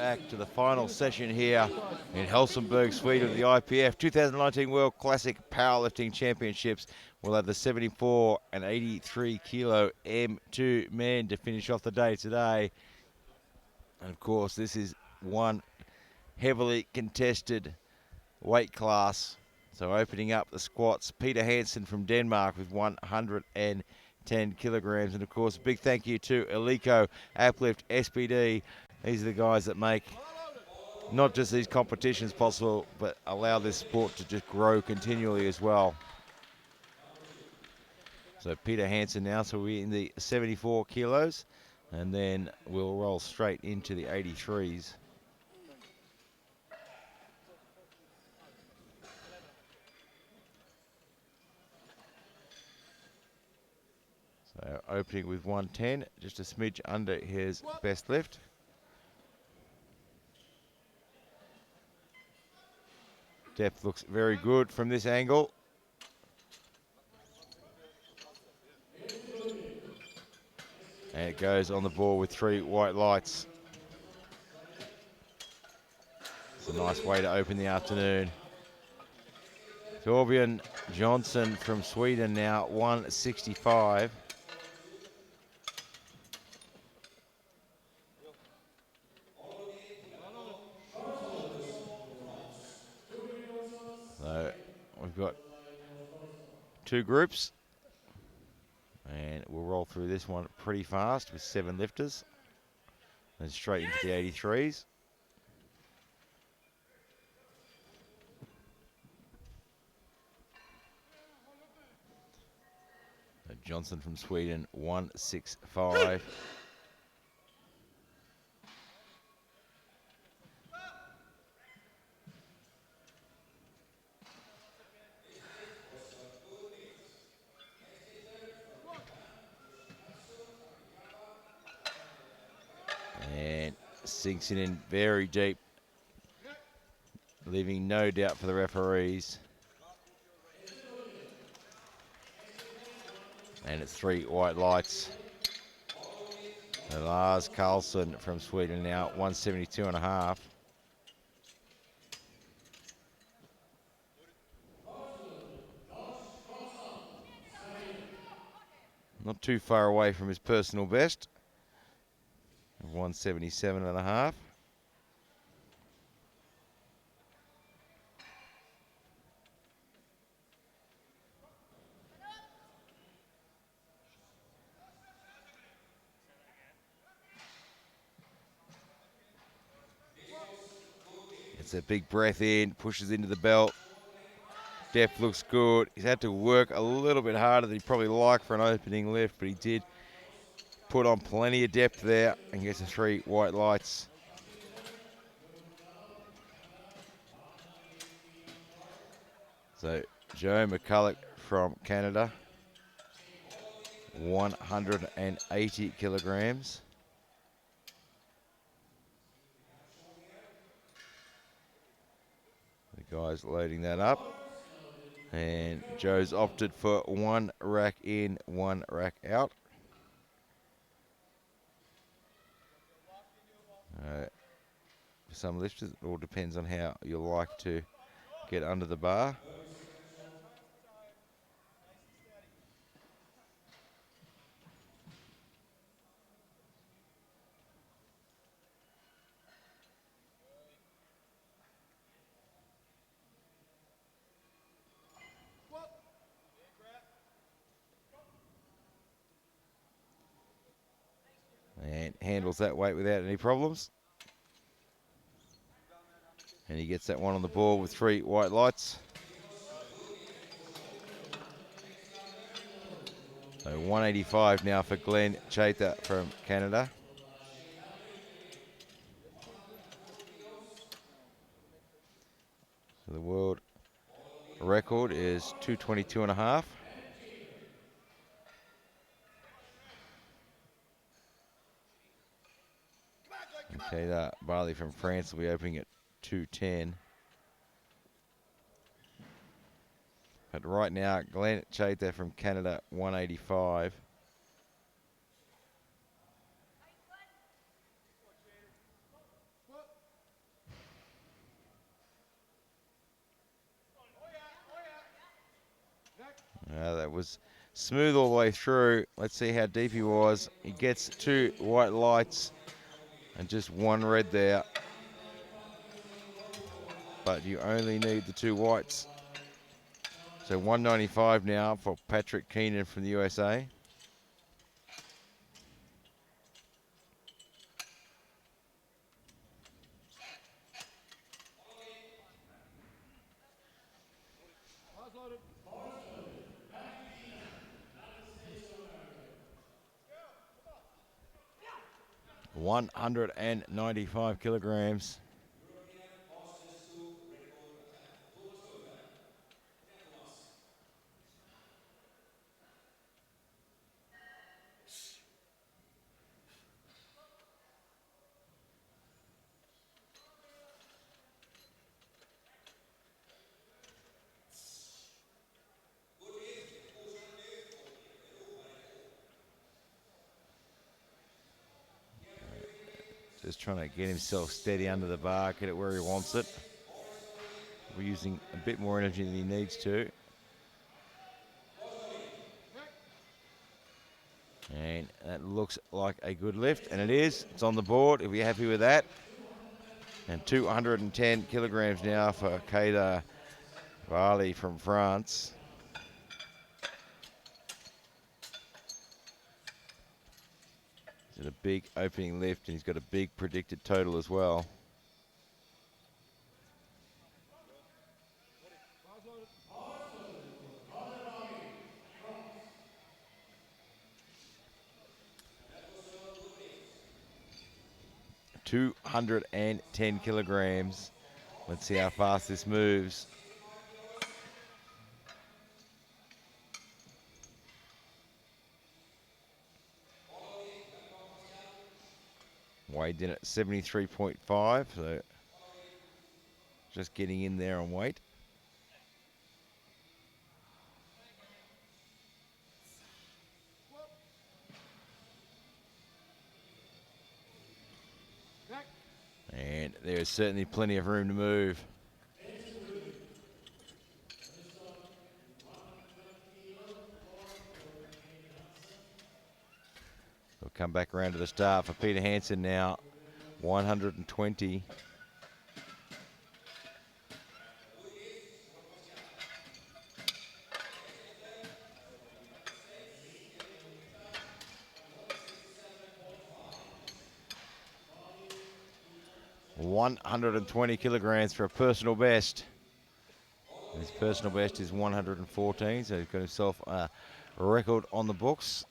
back to the final session here in Helsingborg, Sweden, of the IPF 2019 World Classic Powerlifting Championships. We'll have the 74 and 83 kilo M2 men to finish off the day today. And of course, this is one heavily contested weight class. So opening up the squats, Peter Hansen from Denmark with 110 kilograms. And of course, a big thank you to Eleiko, Uplift, SPD. These are the guys that make not just these competitions possible, but allow this sport to just grow continually as well. So Peter Hansen now, so we're in the 74 kilos, and then we'll roll straight into the 83s. So opening with 110, just a smidge under his best lift. Depth looks very good from this angle. And it goes on the ball with 3 white lights. It's a nice way to open the afternoon. Jorgen Johnson from Sweden now, 165. So we've got 2 groups, and we'll roll through this one pretty fast with 7 lifters, and straight into the 83s. So Johnson from Sweden, 165. And sinks it in very deep, leaving no doubt for the referees. And it's 3 white lights. So Lars Carlson from Sweden now, 172.5. Not too far away from his personal best. 177.5. It's a big breath in, pushes into the belt. Depth looks good. He's had to work a little bit harder than he'd probably like for an opening lift, but he did put on plenty of depth there and gets the 3 white lights. So Joe Mcculloch from Canada, 180 kilograms. The guy's loading that up. And Joe's opted for 1 rack in, 1 rack out. For some lifters, it all depends on how you like to get under the bar. And handles that weight without any problems. And he gets that one on the ball with 3 white lights. So 185 now for Glen Cheetah from Canada. So the world record is 222.5. Okay, that Barley from France will be opening at 210. But right now, Glen Cheetah from Canada, 185. That was smooth all the way through. Let's see how deep he was. He gets 2 white lights and just 1 red there. But you only need the 2 whites. So 195 now for Patrick Keenan from the USA. $195 kilograms. Just trying to get himself steady under the bar, get it where he wants it. We're using a bit more energy than he needs to. And that looks like a good lift, and it is. It's on the board, if you're happy with that. And 210 kilograms now for Qaida Volley from France. It's a big opening lift, and he's got a big predicted total as well. $210 kilograms. Let's see how fast this moves. Weighed in at 73.5, so just getting in there on weight. And there's certainly plenty of room to move. We'll come back around to the start for Peter Hansen now, 120. $120 kilograms for a personal best. His personal best is 114, so he's got himself a record on the books.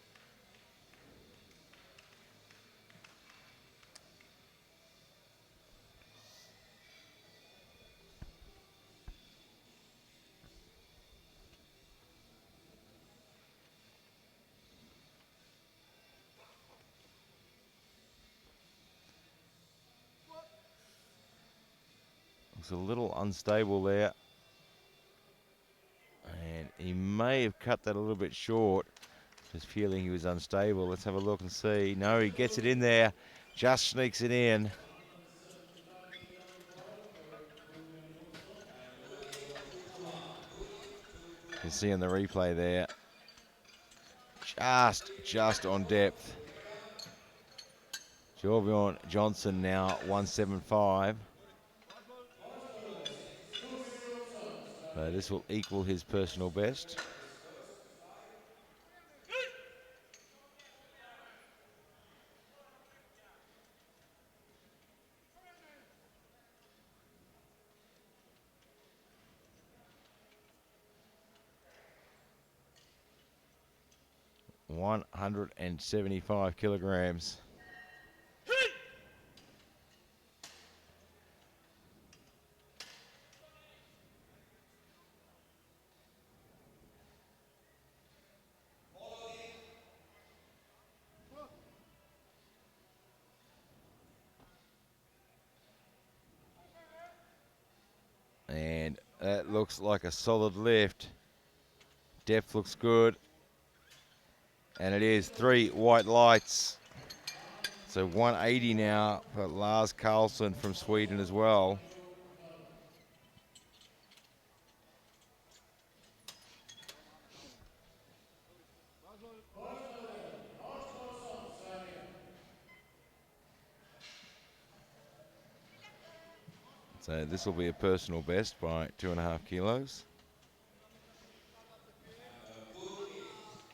Looks a little unstable there. And he may have cut that a little bit short. Just feeling he was unstable. Let's have a look and see. No, he gets it in there. Just sneaks it in. You can see on the replay there. Just on depth. Jolbon Johnson now 175. So this will equal his personal best. $175 kilograms. And that looks like a solid lift. Depth looks good. And it is 3 white lights. So 180 now for Lars Carlson from Sweden as well. So this will be a personal best by 2.5 kilos.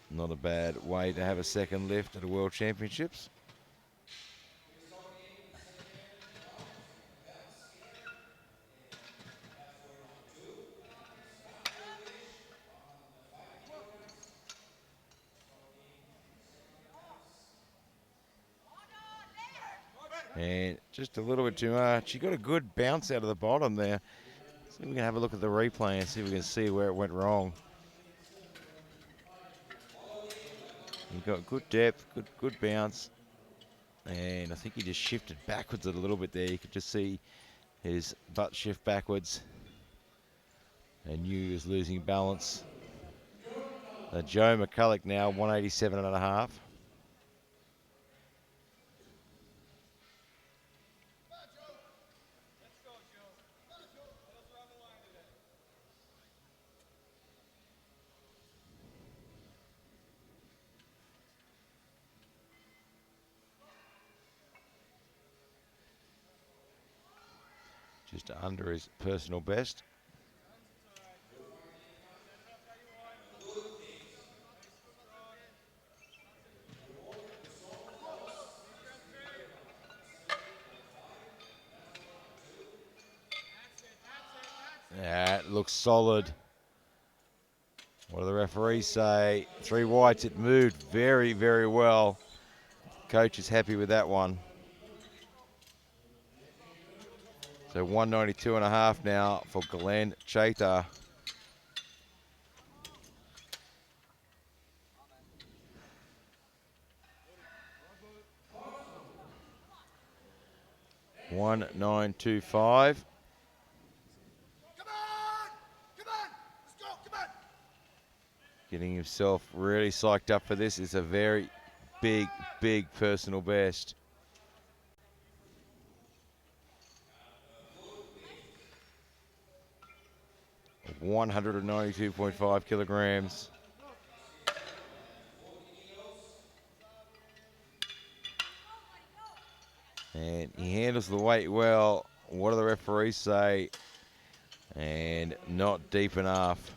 Not a bad way to have a second lift at the World Championships. And just a little bit too much. She got a good bounce out of the bottom there. So we can have a look at the replay and see if we can see where it went wrong. He got good depth, good bounce. And I think he just shifted backwards a little bit there. You could just see his butt shift backwards. And knew he was losing balance. Joe Mcculloch now, 187.5. Just under his personal best. That looks solid. What do the referees say? 3 whites, it moved very, very well. Coach is happy with that one. So 192.5 now for Glen Cheetah. $1,925. Getting himself really psyched up for this. Is a very big, big personal best. Of 192.5 kilograms. And he handles the weight well. What do the referees say? And not deep enough.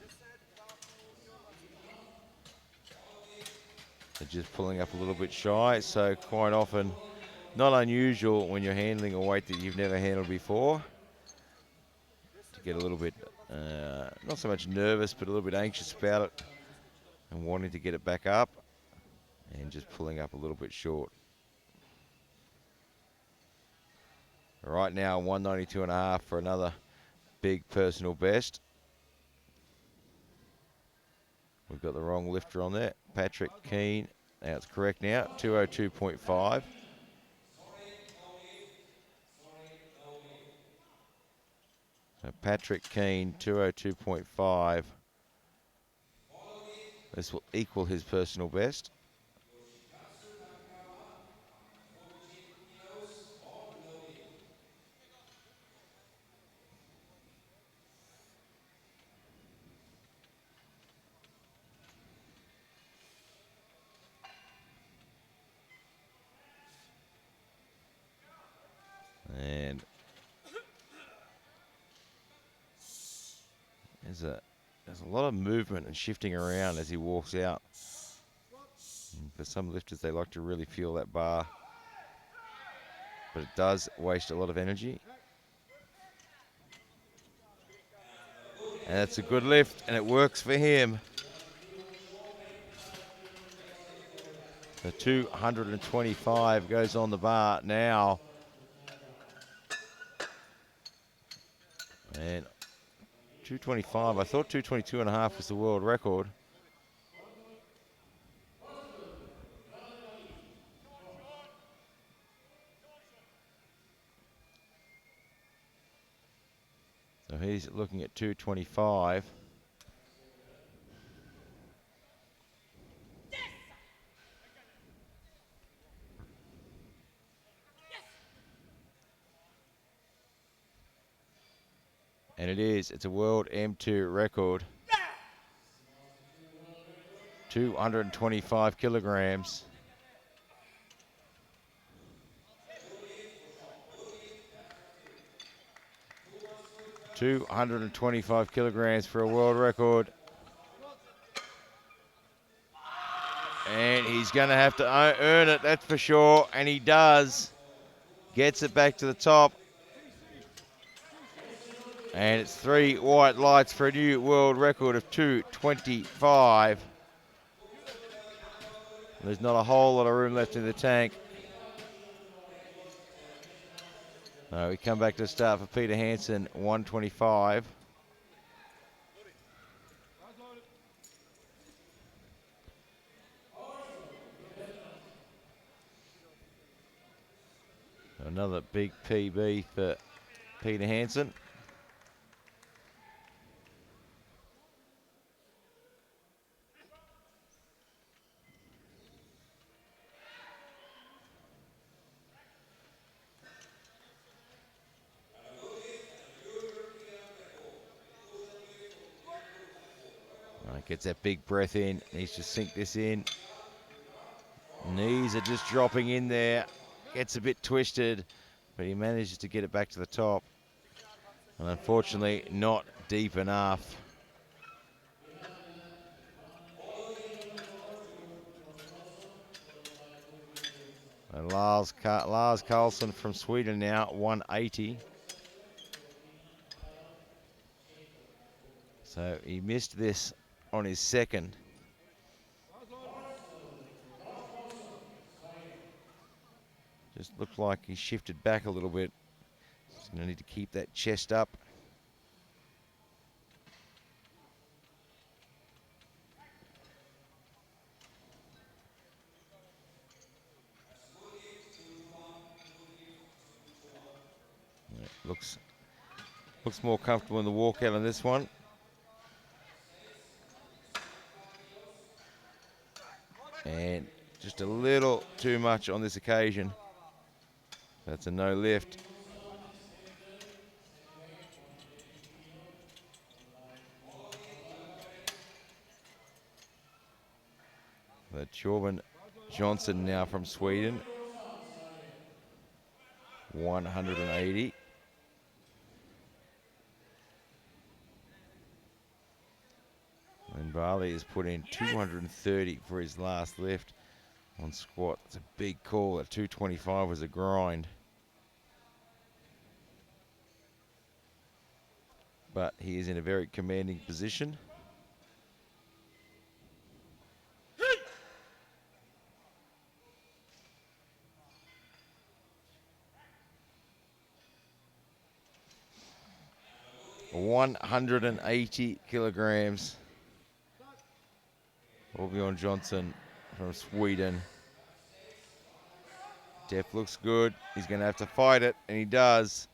They're just pulling up a little bit shy, so quite often not unusual when you're handling a weight that you've never handled before to get a little bit, not so much nervous, but a little bit anxious about it and wanting to get it back up and just pulling up a little bit short. Right now, 192.5 for another big personal best. We've got the wrong lifter on there. Patrick Keane. Now it's correct now. 202.5. So Patrick Keane, 202.5. This will equal his personal best. And there's a lot of movement and shifting around as he walks out. And for some lifters, they like to really feel that bar, but it does waste a lot of energy. And that's a good lift, and it works for him. The 225 goes on the bar now. And 225, I thought 222.5 was the world record. So he's looking at 225. And it is. It's a world M2 record. 225 kilograms. 225 kilograms for a world record. And he's going to have to earn it, that's for sure, and he does. Gets it back to the top. And it's 3 white lights for a new world record of 225. There's not a whole lot of room left in the tank. We come back to the start for Peter Hansen, 125. Another big PB for Peter Hansen. Gets that big breath in, needs to sink this in. Knees are just dropping in there. Gets a bit twisted, but he manages to get it back to the top. And unfortunately, not deep enough. And Lars Carlson from Sweden now, 180. So he missed this on his second. Just looked like he shifted back a little bit. He's going to need to keep that chest up. Yeah, looks more comfortable in the walkout on this one. And just a little too much on this occasion. That's a no lift. The Jolbon Johnson now from Sweden, 180. And Barley has put in 230 for his last lift on squat. It's a big call. At 225 was a grind. But he is in a very commanding position. $180 kilograms. Jolbon Johnson from Sweden. Def looks good. He's going to have to fight it, and he does.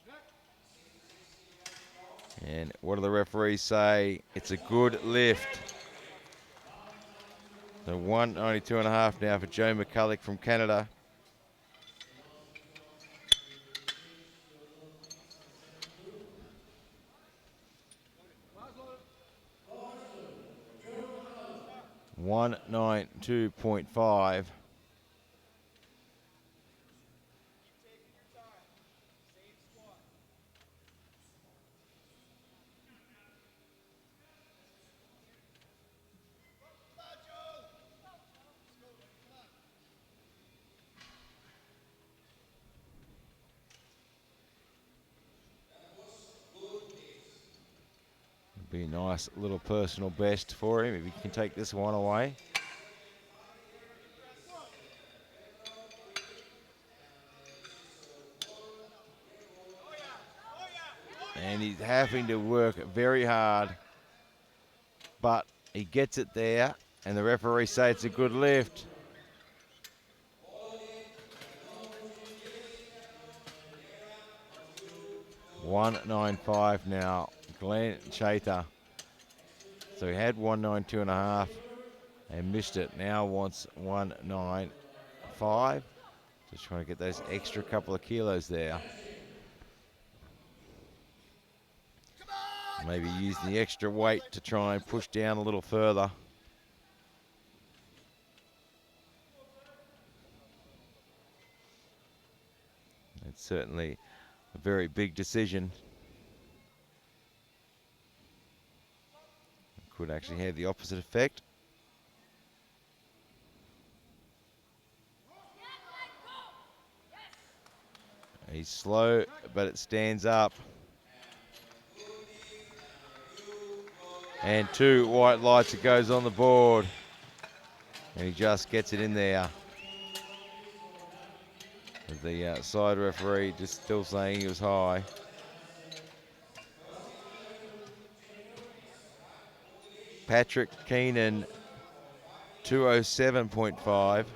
And what do the referees say? It's a good lift. So 192.5 now for Joe Mcculloch from Canada. $192.5. Be a nice little personal best for him if he can take this one away. And he's having to work very hard, but he gets it there, and the referee say it's a good lift. $195 now, Glen Cheetah. So he had 192.5 and missed it. Now wants 195. Just trying to get those extra couple of kilos there. Maybe use the extra weight to try and push down a little further. It's certainly a very big decision. Could actually have the opposite effect. He's slow, but it stands up. And 2 white lights, it goes on the board. And he just gets it in there. The side referee just still saying he was high. Patrick Keenan, 207.5.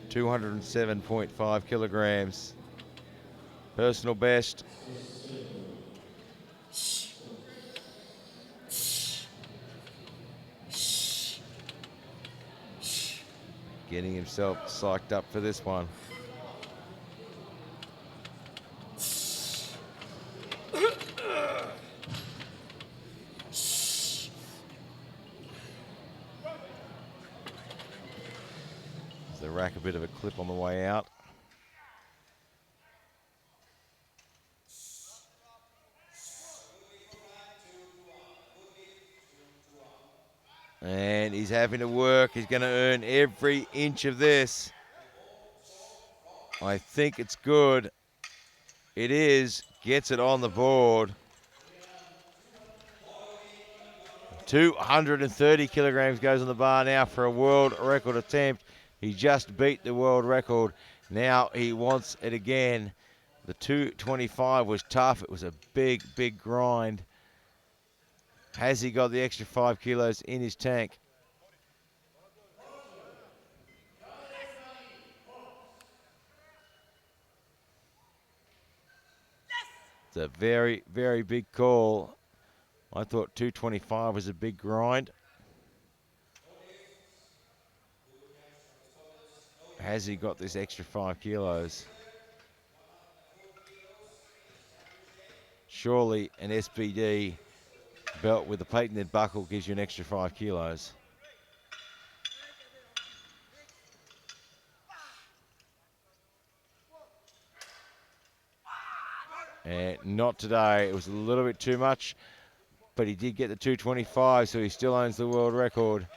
$207.5 kilograms. Personal best. Getting himself psyched up for this one. They rack a bit of a clip on the way out. And he's having to work. He's going to earn every inch of this. I think it's good. It is. Gets it on the board. 230 kilograms goes on the bar now for a world record attempt. He just beat the world record. Now he wants it again. The 225 was tough. It was a big, big grind. Has he got the extra 5 kilos in his tank? It's a very, very big call. I thought 225 was a big grind. Has he got this extra 5 kilos? Surely an SBD belt with a patented buckle gives you an extra 5 kilos. And not today. It was a little bit too much, but he did get the 225, so he still owns the world record.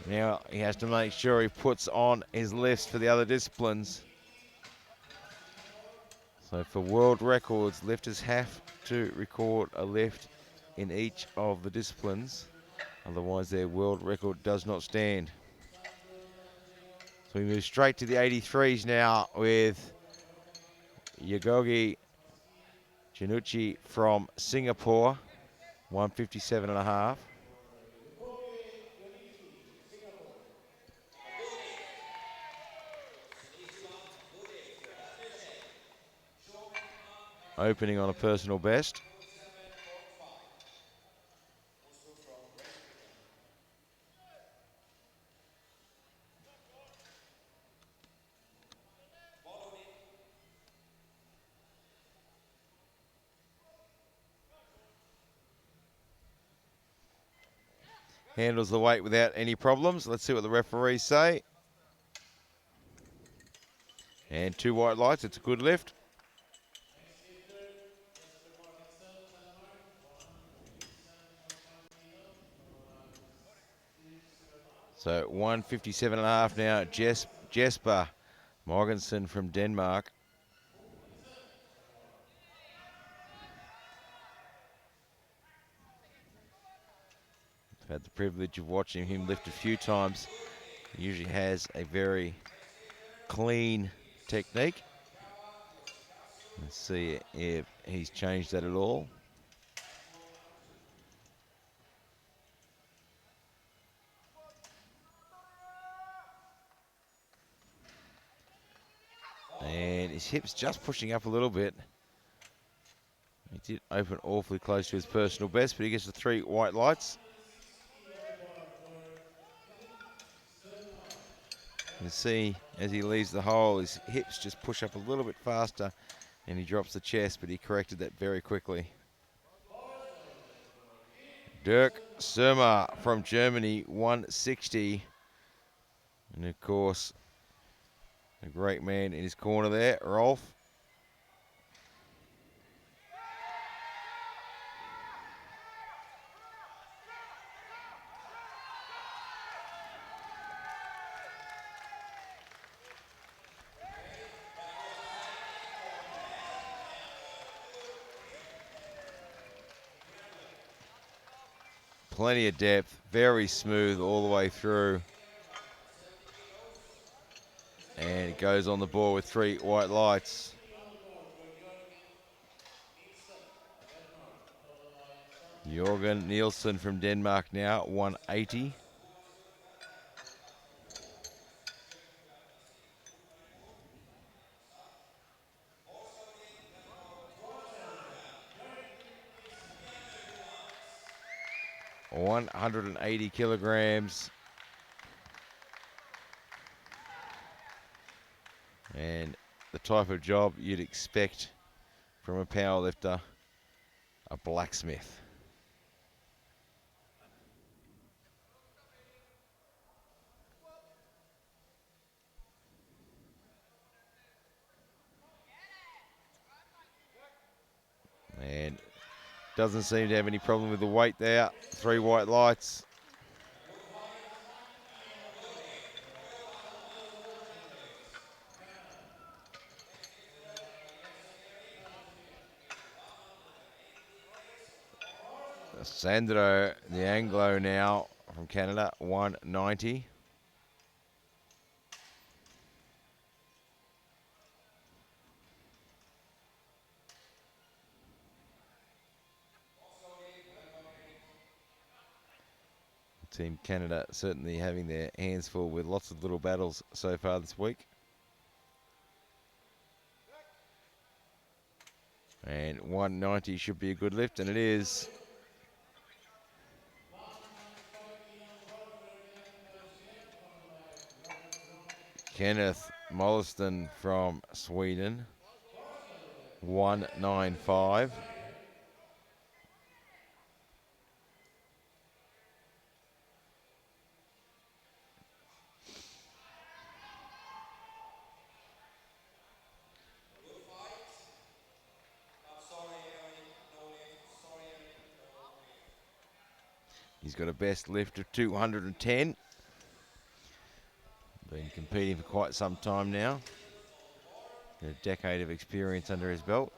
Now he has to make sure he puts on his lifts for the other disciplines. So for world records, lifters have to record a lift in each of the disciplines. Otherwise, their world record does not stand. So we move straight to the 83s now with Yagogi Janucci from Singapore, 157.5. Opening on a personal best. Handles the weight without any problems. Let's see what the referees say. And 2 white lights, it's a good lift. So 157.5 now, Jesper Morgenson from Denmark. I've had the privilege of watching him lift a few times. He usually has a very clean technique. Let's see if he's changed that at all. And his hips just pushing up a little bit. He did open awfully close to his personal best, but he gets the 3 white lights. You can see as he leaves the hole, his hips just push up a little bit faster and he drops the chest, but he corrected that very quickly. Dirk Surma from Germany, 160. And of course, a great man in his corner there, Rolf. Plenty of depth, very smooth all the way through. And it goes on the board with 3 white lights. Jorgen Nielsen from Denmark now, 180. $180 kilograms. And the type of job you'd expect from a powerlifter, a blacksmith. And doesn't seem to have any problem with the weight there. 3 white lights. Sandro, the Anglo now from Canada, 190. Team Canada certainly having their hands full with lots of little battles so far this week. And 190 should be a good lift, and it is. Kenneth Wollaston from Sweden, 195. He's got a best lift of 210. Been competing for quite some time now. A decade of experience under his belt.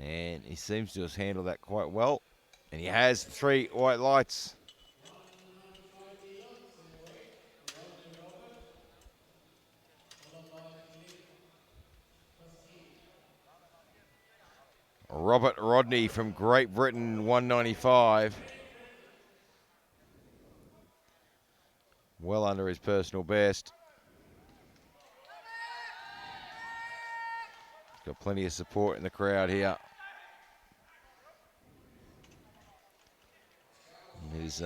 And he seems to have handled that quite well. And he has 3 white lights. Robert Rodney from Great Britain, 195. Well under his personal best. He's got plenty of support in the crowd here. And his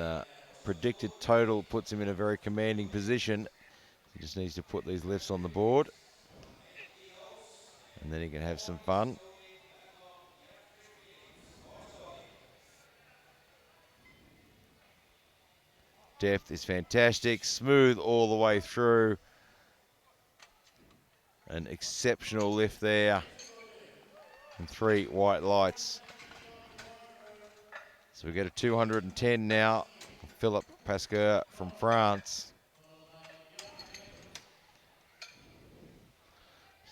predicted total puts him in a very commanding position. He just needs to put these lifts on the board. And then he can have some fun. Depth is fantastic, smooth all the way through. An exceptional lift there. And 3 white lights. So we get a 210 now. Phillip Pascoe from France.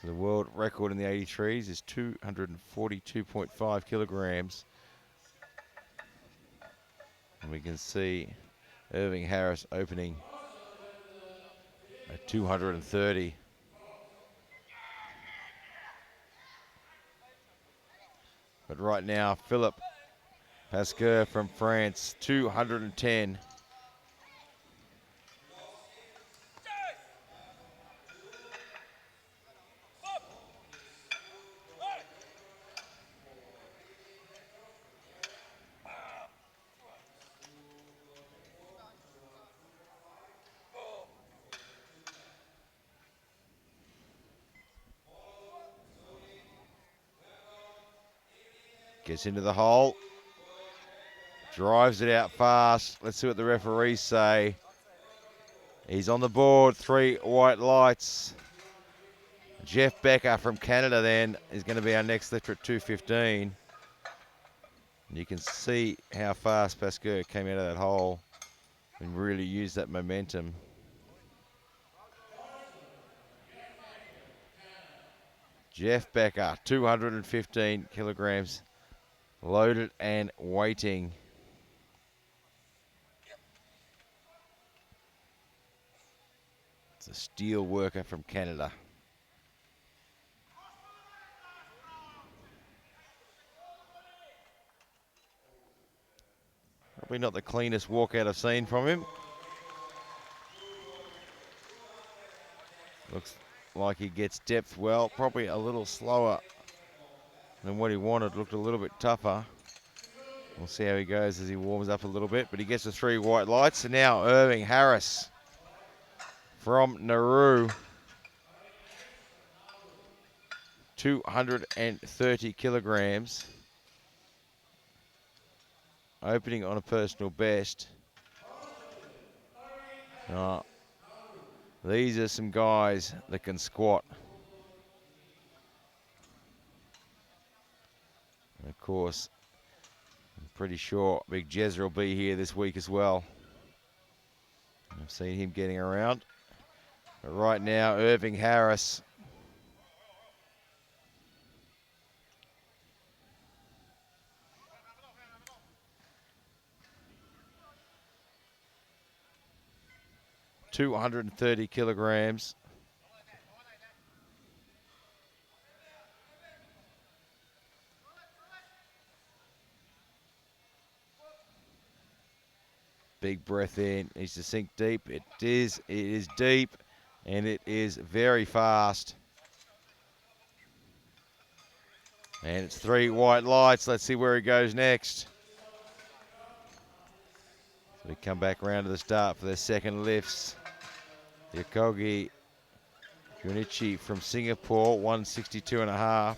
So the world record in the 83s is 242.5 kilograms. And we can see Irving Harris opening at 230. But right now, Phillip Pascoe from France, 210. Gets into the hole. Drives it out fast. Let's see what the referees say. He's on the board. 3 white lights. Jeff Becker from Canada then is going to be our next lifter at 2:15. You can see how fast Pascoe came out of that hole and really used that momentum. Jeff Becker, 215 kilograms, loaded and waiting. It's a steel worker from Canada. Probably not the cleanest walkout I've seen from him. Looks like he gets depth well, probably a little slower than what he wanted. Looked a little bit tougher. We'll see how he goes as he warms up a little bit, but he gets the 3 white lights. And now Irving Harris from Nauru. 230 kilograms. Opening on a personal best. These are some guys that can squat. And of course, I'm pretty sure Big Jezza will be here this week as well. I've seen him getting around. But right now, Irving Harris. $230 kilograms. Big breath in, needs to sink deep. It is deep, and it is very fast. And it's 3 white lights. Let's see where he goes next. So we come back around to the start for their second lifts. Yakogi Junichi from Singapore, 162.5.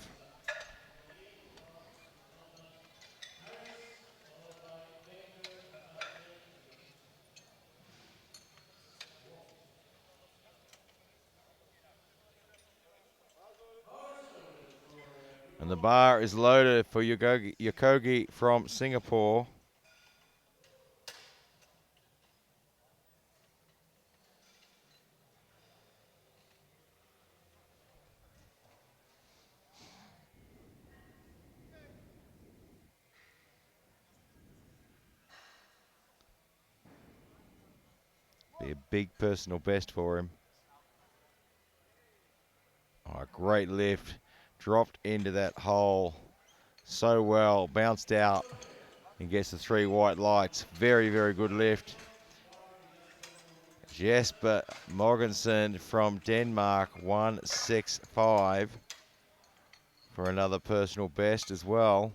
And the bar is loaded for Yakogi from Singapore. Be a big personal best for him. Oh, great lift. Dropped into that hole so well. Bounced out and gets the 3 white lights. Very, very good lift. Jasper Morgenson from Denmark, 165 for another personal best as well.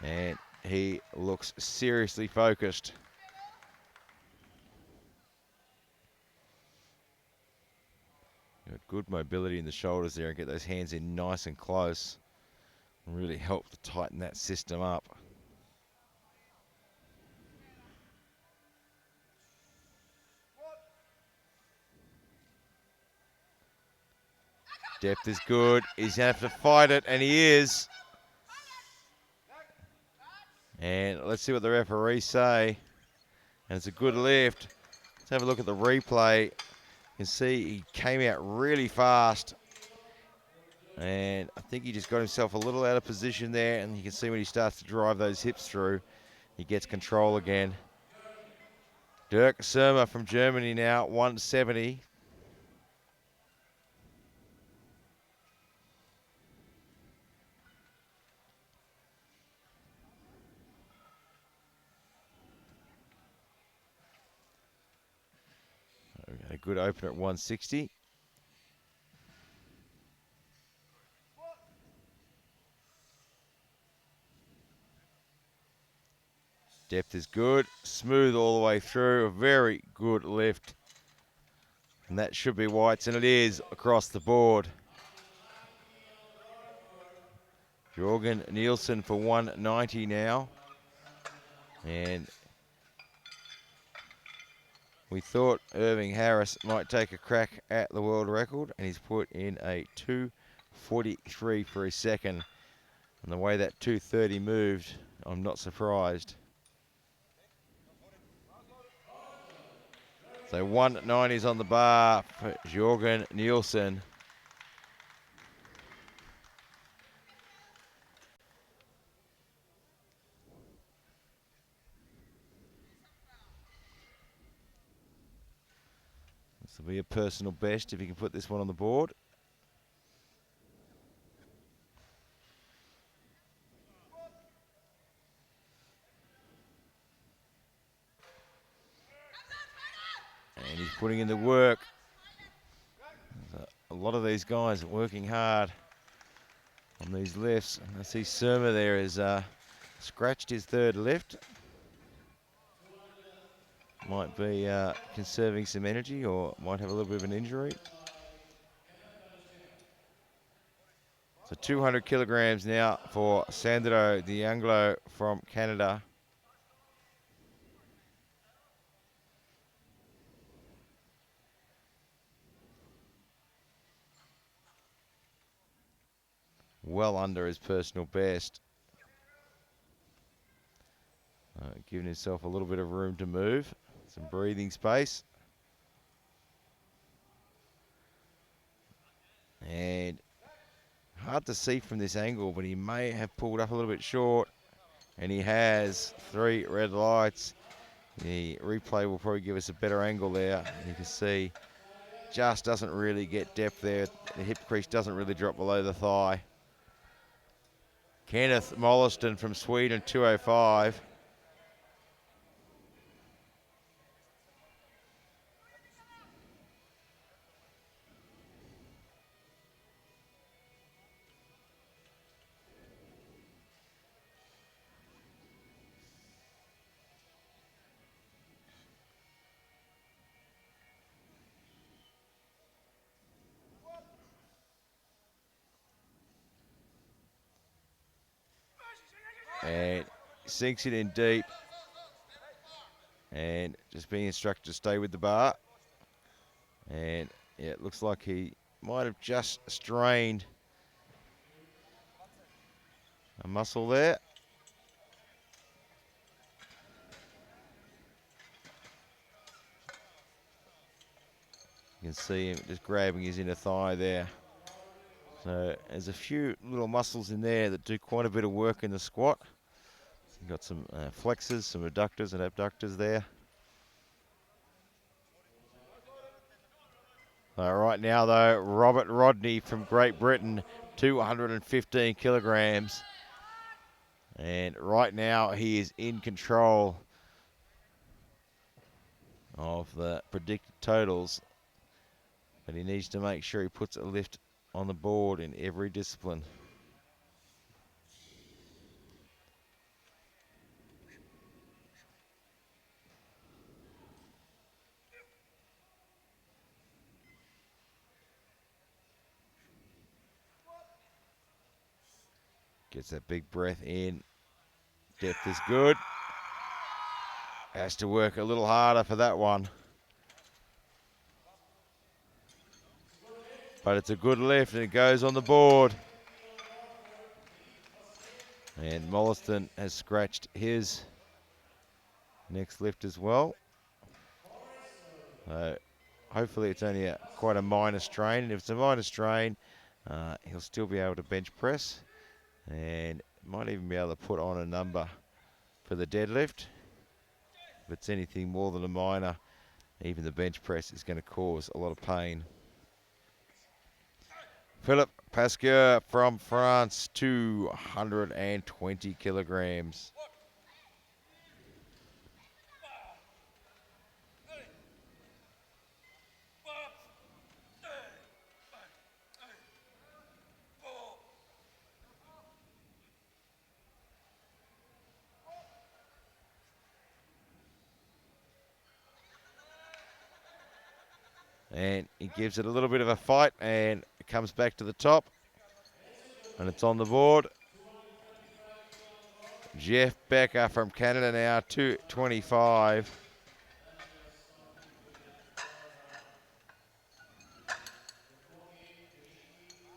And he looks seriously focused. Got good mobility in the shoulders there and get those hands in nice and close. Really help to tighten that system up. Depth is good. He's going to have to fight it, and he is. And let's see what the referees say. And it's a good lift. Let's have a look at the replay. You can see he came out really fast. And I think he just got himself a little out of position there. And you can see when he starts to drive those hips through, he gets control again. Dirk Surma from Germany now, 170. A good opener at 160. Depth is good, smooth all the way through, a very good lift. And that should be whites, and it is across the board. Jorgen Nielsen for 190 now. And we thought Irving Harris might take a crack at the world record, and he's put in a 2:43 for his second. And the way that 2:30 moved, I'm not surprised. So 190's on the bar for Jorgen Nielsen. This will be a personal best if he can put this one on the board. And he's putting in the work. A lot of these guys are working hard on these lifts. I see Surma there has scratched his third lift. Might be conserving some energy, or might have a little bit of an injury. So 200 kilograms now for Sandro the Anglo from Canada. Well under his personal best. Giving himself a little bit of room to move. Some breathing space. And hard to see from this angle, but he may have pulled up a little bit short. And he has 3 red lights. The replay will probably give us a better angle there. You can see just doesn't really get depth there. The hip crease doesn't really drop below the thigh. Kenneth Wollaston from Sweden, 205. And sinks it in deep. And just being instructed to stay with the bar. And yeah, it looks like he might have just strained a muscle there. You can see him just grabbing his inner thigh there. So there's a few little muscles in there that do quite a bit of work in the squat. You've got some flexors, some adductors and abductors there. Right now though, Robert Rodney from Great Britain, 215 kilograms. And right now he is in control of the predicted totals. But he needs to make sure he puts a lift on the board in every discipline. Gets that big breath in. Depth is good. Has to work a little harder for that one. But it's a good lift and it goes on the board. And Wollaston has scratched his next lift as well. Hopefully it's only quite a minor strain. And if it's a minor strain, he'll still be able to bench press. And might even be able to put on a number for the deadlift. If it's anything more than a minor, even the bench press is going to cause a lot of pain. Phillip Pascoe from France, 220 kilograms. And he gives it a little bit of a fight, and it comes back to the top. And it's on the board. Jeff Becker from Canada now, 225.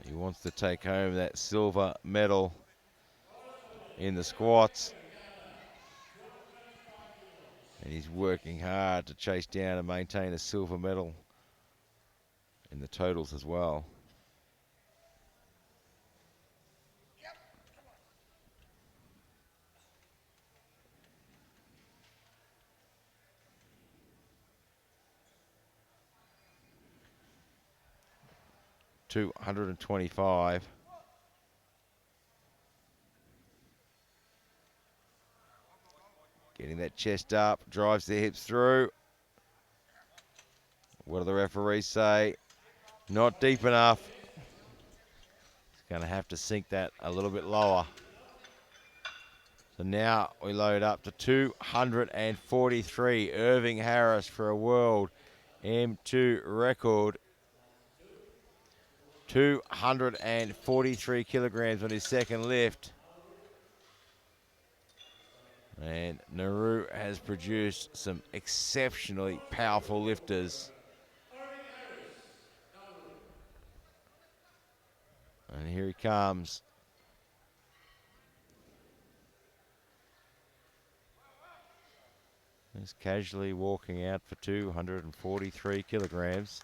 He wants to take home that silver medal in the squats. And he's working hard to chase down and maintain a silver medal in the totals as well. $225. Getting that chest up, drives the hips through. What do the referees say? Not deep enough. He's going to have to sink that a little bit lower. So now we load up to 243. Irving Harris for a world M2 record. 243 kilograms on his second lift. And Nauru has produced some exceptionally powerful lifters. And here he comes. He's casually walking out for 243 kilograms.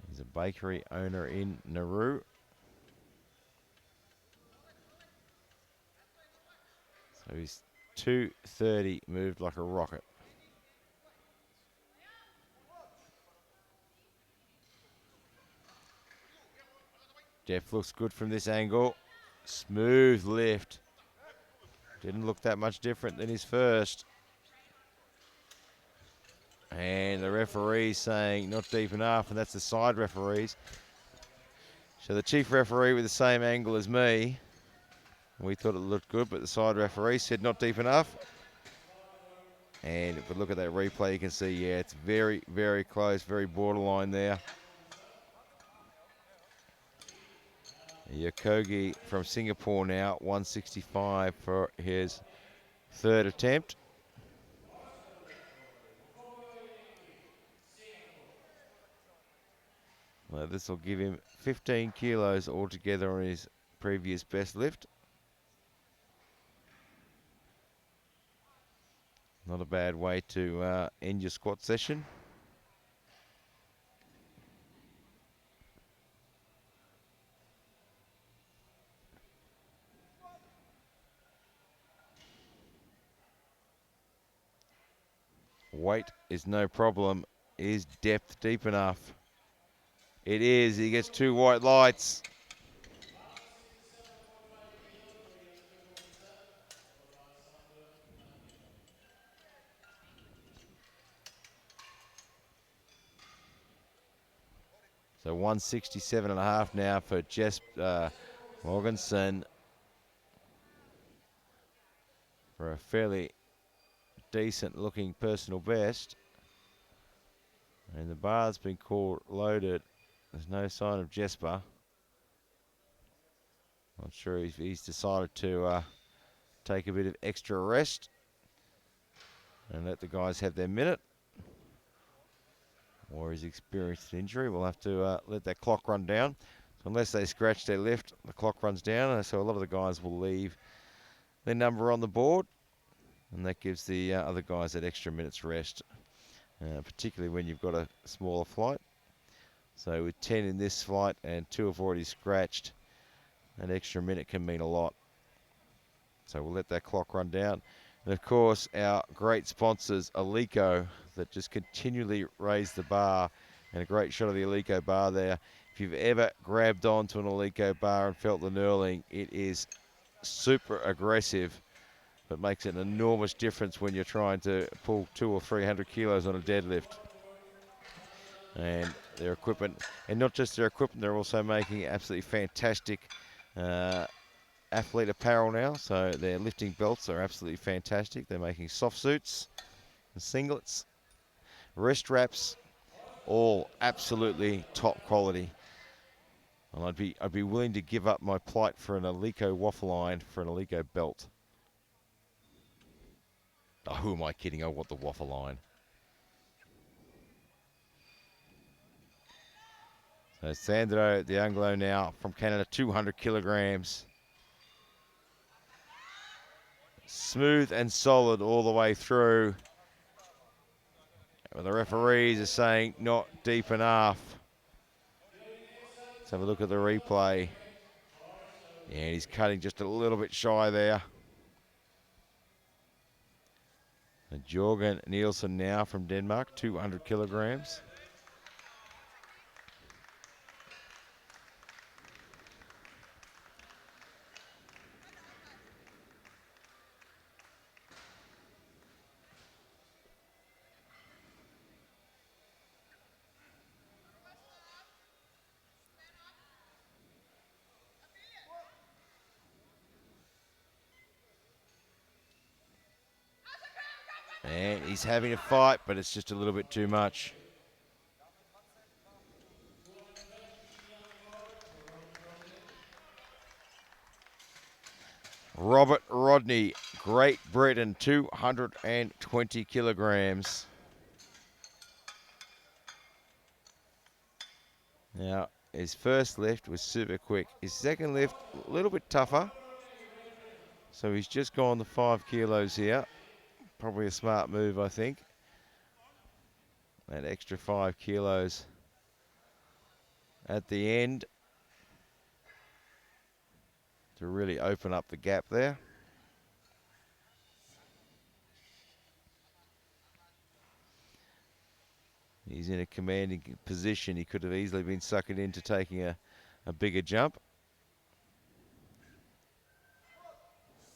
He's a bakery owner in Nauru. So he's 230, moved like a rocket. Jeff looks good from this angle. Smooth lift. Didn't look that much different than his first. And the referee's saying not deep enough, and that's the side referees. So the chief referee with the same angle as me. We thought it looked good, but the side referee said not deep enough. And if we look at that replay, you can see, yeah, it's very, very close, very borderline there. Yakogi from Singapore now, 165 for his third attempt. Well, this will give him 15 kilos altogether on his previous best lift. Not a bad way to end your squat session. Weight is no problem. Is depth deep enough? It is. He gets 2 white lights. So 167.5 now for Jasper Morgenson for a fairly decent looking personal best. And the bar's been called loaded. There's no sign of Jesper. Not sure if he's decided to take a bit of extra rest and let the guys have their minute. Or he's experienced an injury. We'll have to let that clock run down. So unless they scratch their lift, the clock runs down. So a lot of the guys will leave their number on the board. And that gives the other guys that extra minute's rest, particularly when you've got a smaller flight. So with 10 in this flight and 2 have already scratched, an extra minute can mean a lot. So we'll let that clock run down. And of course, our great sponsors, Alico, that just continually raise the bar. And a great shot of the Alico bar there. If you've ever grabbed onto an Alico bar and felt the knurling, it is super aggressive, but makes an enormous difference when you're trying to pull 200 or 300 kilos on a deadlift. And their equipment, and not just their equipment, they're also making absolutely fantastic athlete apparel now, so their lifting belts are absolutely fantastic. They're making soft suits and singlets, wrist wraps, all absolutely top quality. And I'd be willing to give up my plight for an Alico waffle iron for an Alico belt. Oh, who am I kidding? I want the waffle iron. So Sandro the Anglo now from Canada, 200 kilograms. Smooth and solid all the way through. Well, the referees are saying not deep enough. Let's have a look at the replay. Yeah, he's cutting just a little bit shy there. And Jorgen Nielsen now from Denmark, 200 kilograms. And he's having a fight, but it's just a little bit too much. Robert Rodney, Great Britain, 220 kilograms. Now, his first lift was super quick. His second lift, a little bit tougher. So he's just gone the 5 kilos here. Probably a smart move, I think. That extra 5 kilos at the end to really open up the gap there. He's in a commanding position. He could have easily been suckered into taking a bigger jump.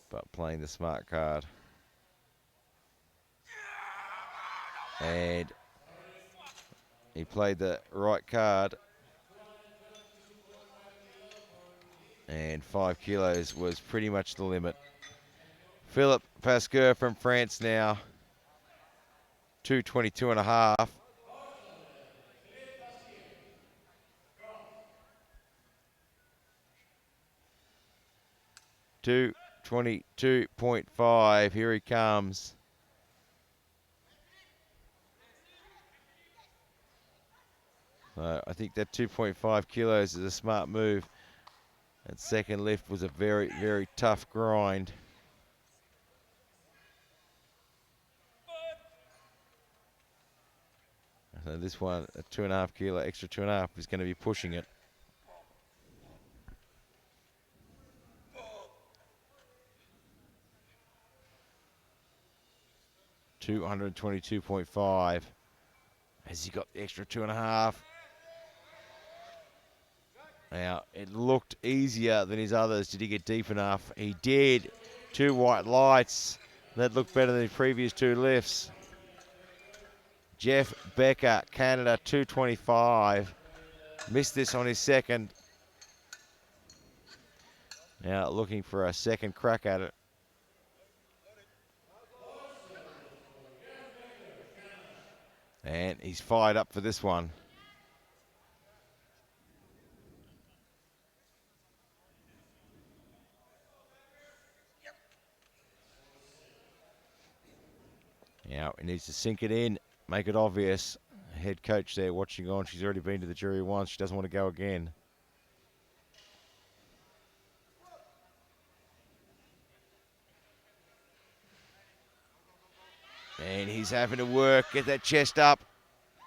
But playing the smart card. And he played the right card. And 5 kilos was pretty much the limit. Phillip Pascoe from France now. 222 and a half. $222.5. Here he comes. I think that 2.5 kilos is a smart move. That second lift was a very, very tough grind. So this one, a 2.5 kilo, extra 2.5, is going to be pushing it. $222.5. Has he got the extra 2.5? Now, it looked easier than his others. Did he get deep enough? He did. 2 white lights. That looked better than his previous 2 lifts. Jeff Becker, Canada, 225. Missed this on his second. Now looking for a second crack at it. And he's fired up for this one. Now he needs to sink it in, make it obvious. Head coach there watching on. She's already been to the jury once. She doesn't want to go again. And he's having to work, get that chest up,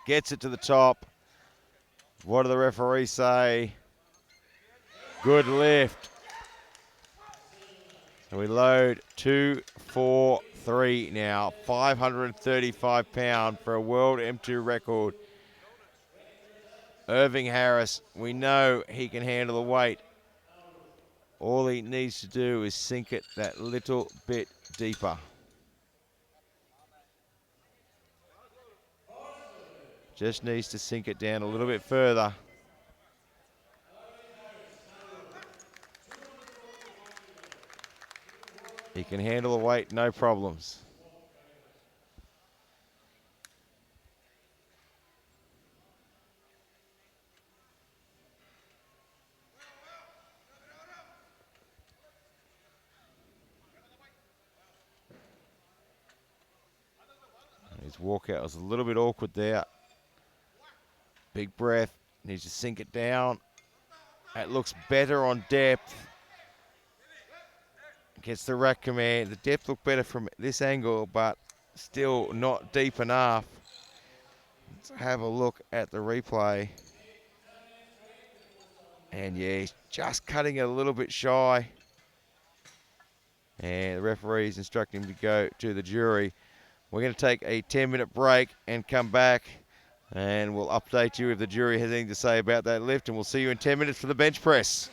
gets it to the top. What do the referees say? Good lift. So we load 243 now, 535 pound for a world M2 record. Irving Harris, we know he can handle the weight. All he needs to do is sink it that little bit deeper. Just needs to sink it down a little bit further. He can handle the weight, no problems. His walkout was a little bit awkward there. Big breath, needs to sink it down. It looks better on depth. Gets the rack command. The depth looked better from this angle, but still not deep enough. Let's have a look at the replay. And yeah, he's just cutting it a little bit shy. And the referee's instructing him to go to the jury. We're going to take a 10-minute break and come back. And we'll update you if the jury has anything to say about that lift. And we'll see you in 10 minutes for the bench press.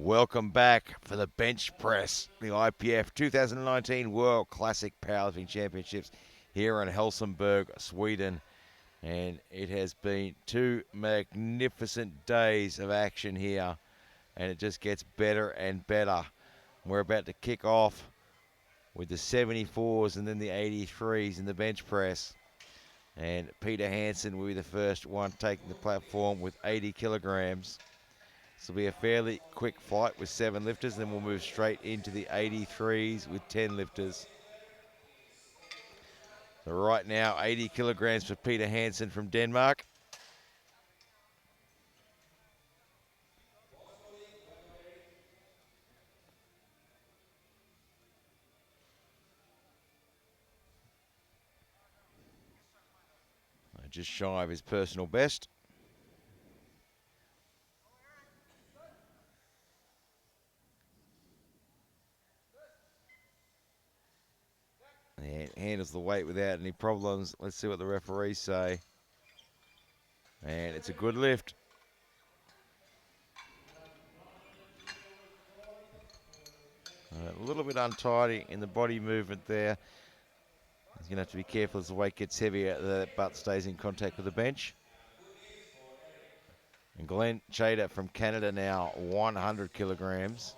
Welcome back for the bench press, the IPF 2019 World Classic Powerlifting Championships here in Helsingborg, Sweden. And it has been 2 magnificent days of action here, and it just gets better and better. We're about to kick off with the 74s and then the 83s in the bench press. And Peter Hansen will be the first one taking the platform with 80 kilograms. This will be a fairly quick flight with 7 lifters, then we'll move straight into the 83s with 10 lifters. So right now, 80 kilograms for Peter Hansen from Denmark. Just shy of his personal best. And handles the weight without any problems. Let's see what the referees say. And it's a good lift. A little bit untidy in the body movement there. He's going to have to be careful as the weight gets heavier, that butt stays in contact with the bench. And Glen Cheetah from Canada now, 100 kilograms.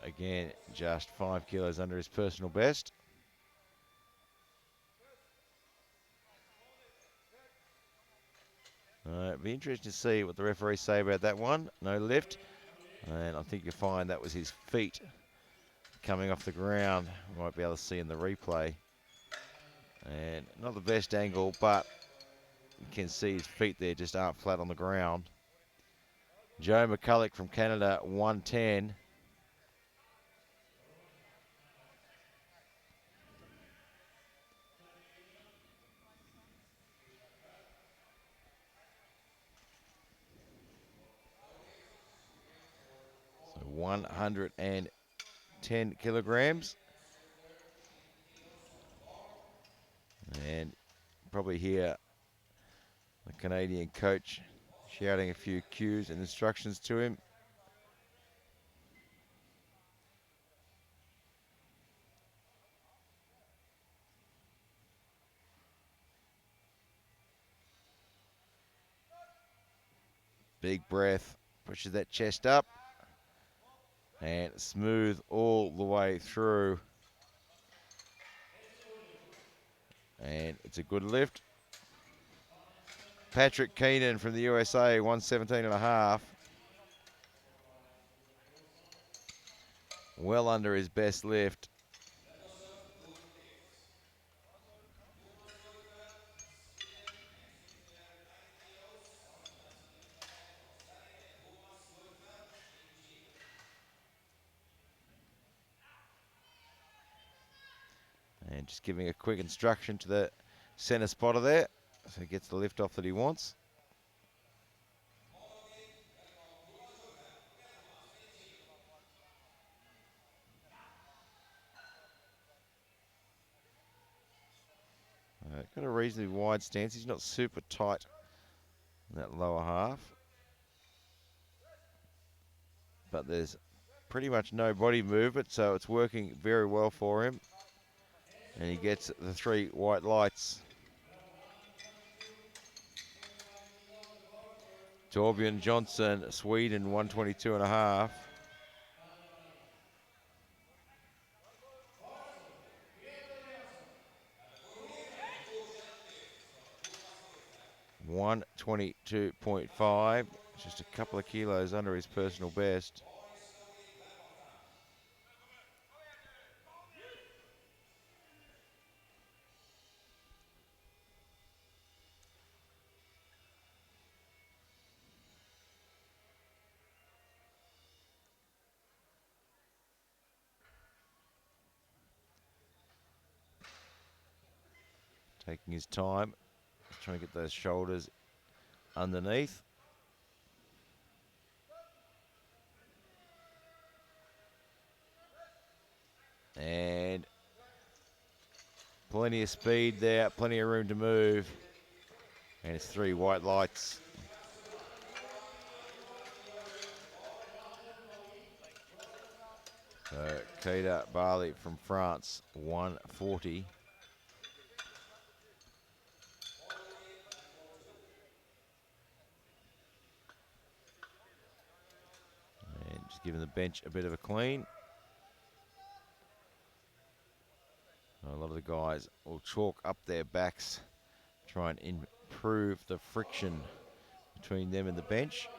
Again, just 5 kilos under his personal best. It'd be interesting to see what the referees say about that one. No lift. And I think you'll find that was his feet coming off the ground. You might be able to see in the replay. And not the best angle, but you can see his feet there just aren't flat on the ground. Joe Mcculloch from Canada, 110. So 110 kilograms. And probably hear the Canadian coach shouting a few cues and instructions to him. Big breath, pushes that chest up, and smooth all the way through. And it's a good lift. Patrick Keenan from the USA, 117.5. Well under his best lift. And just giving a quick instruction to the center spotter there, so he gets the lift off that he wants. Got a reasonably wide stance. He's not super tight in that lower half. But there's pretty much no body movement, so it's working very well for him. And he gets the 3 white lights. Jolbon Johnson, Sweden, 122.5. $122.5, just a couple of kilos under his personal best. Taking his time, trying to get those shoulders underneath. And plenty of speed there, plenty of room to move. And it's 3 white lights. So Qaida Barley from France, 140. And just giving the bench a bit of a clean. A lot of the guys will chalk up their backs, try and improve the friction between them and the bench,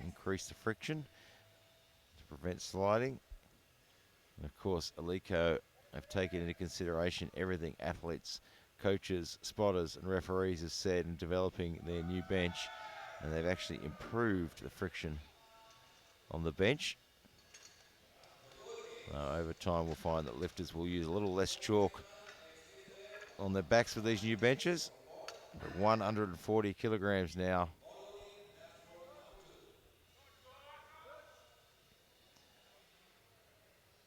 increase the friction to prevent sliding. And of course, Alico have taken into consideration everything athletes, coaches, spotters, and referees have said in developing their new bench, and they've actually improved the friction on the bench. Over time, we'll find that lifters will use a little less chalk on their backs with these new benches. But 140 kilograms now.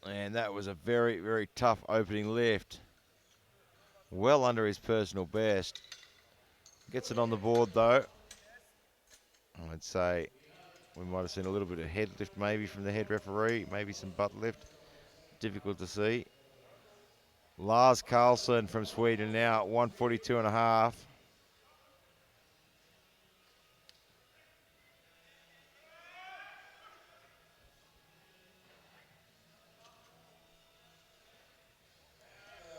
And that was a very, very tough opening lift. Well under his personal best. Gets it on the board though. I'd say we might have seen a little bit of head lift maybe from the head referee, maybe some butt lift. Difficult to see. Lars Carlson from Sweden now at 142.5.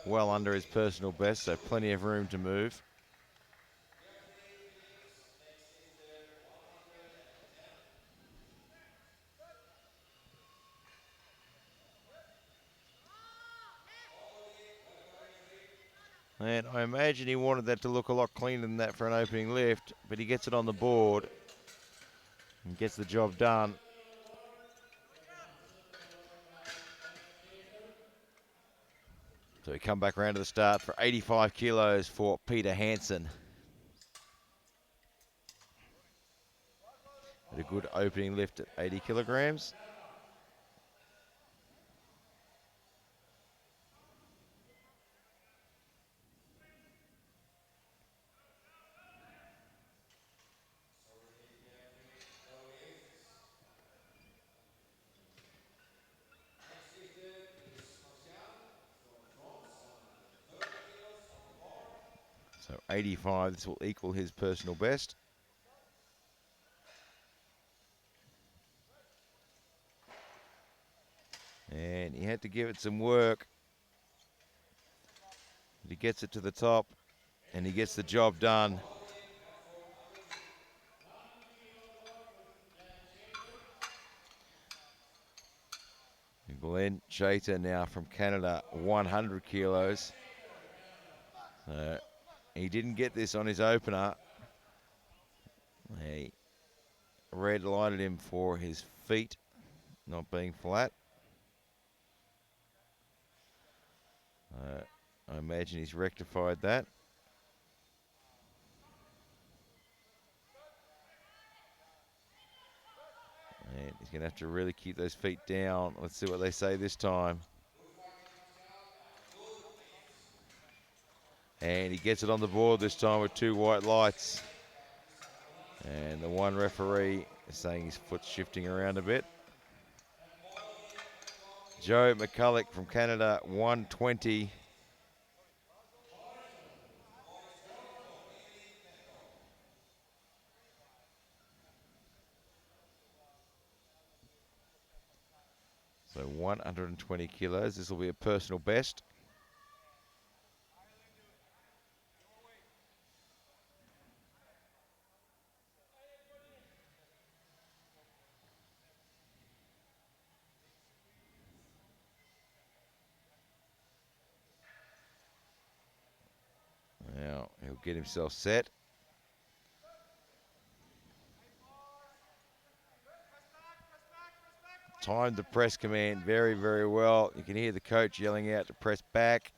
Well under his personal best, so plenty of room to move. And I imagine he wanted that to look a lot cleaner than that for an opening lift, but he gets it on the board and gets the job done. So we come back around to the start for 85 kilos for Peter Hansen. Had a good opening lift at 80 kilograms. So 85, this will equal his personal best. And he had to give it some work. He gets it to the top, and he gets the job done. Glen Cheetah now from Canada, 100 kilos. He didn't get this on his opener. He red lighted him for his feet not being flat. I imagine he's rectified that. And he's going to have to really keep those feet down. Let's see what they say this time. And he gets it on the board this time with 2 white lights. And the one referee is saying his foot's shifting around a bit. Joe Mcculloch from Canada, 120. So 120 kilos. This will be a personal best. Now he'll get himself set. Timed the press command very, very well. You can hear the coach yelling out to press back.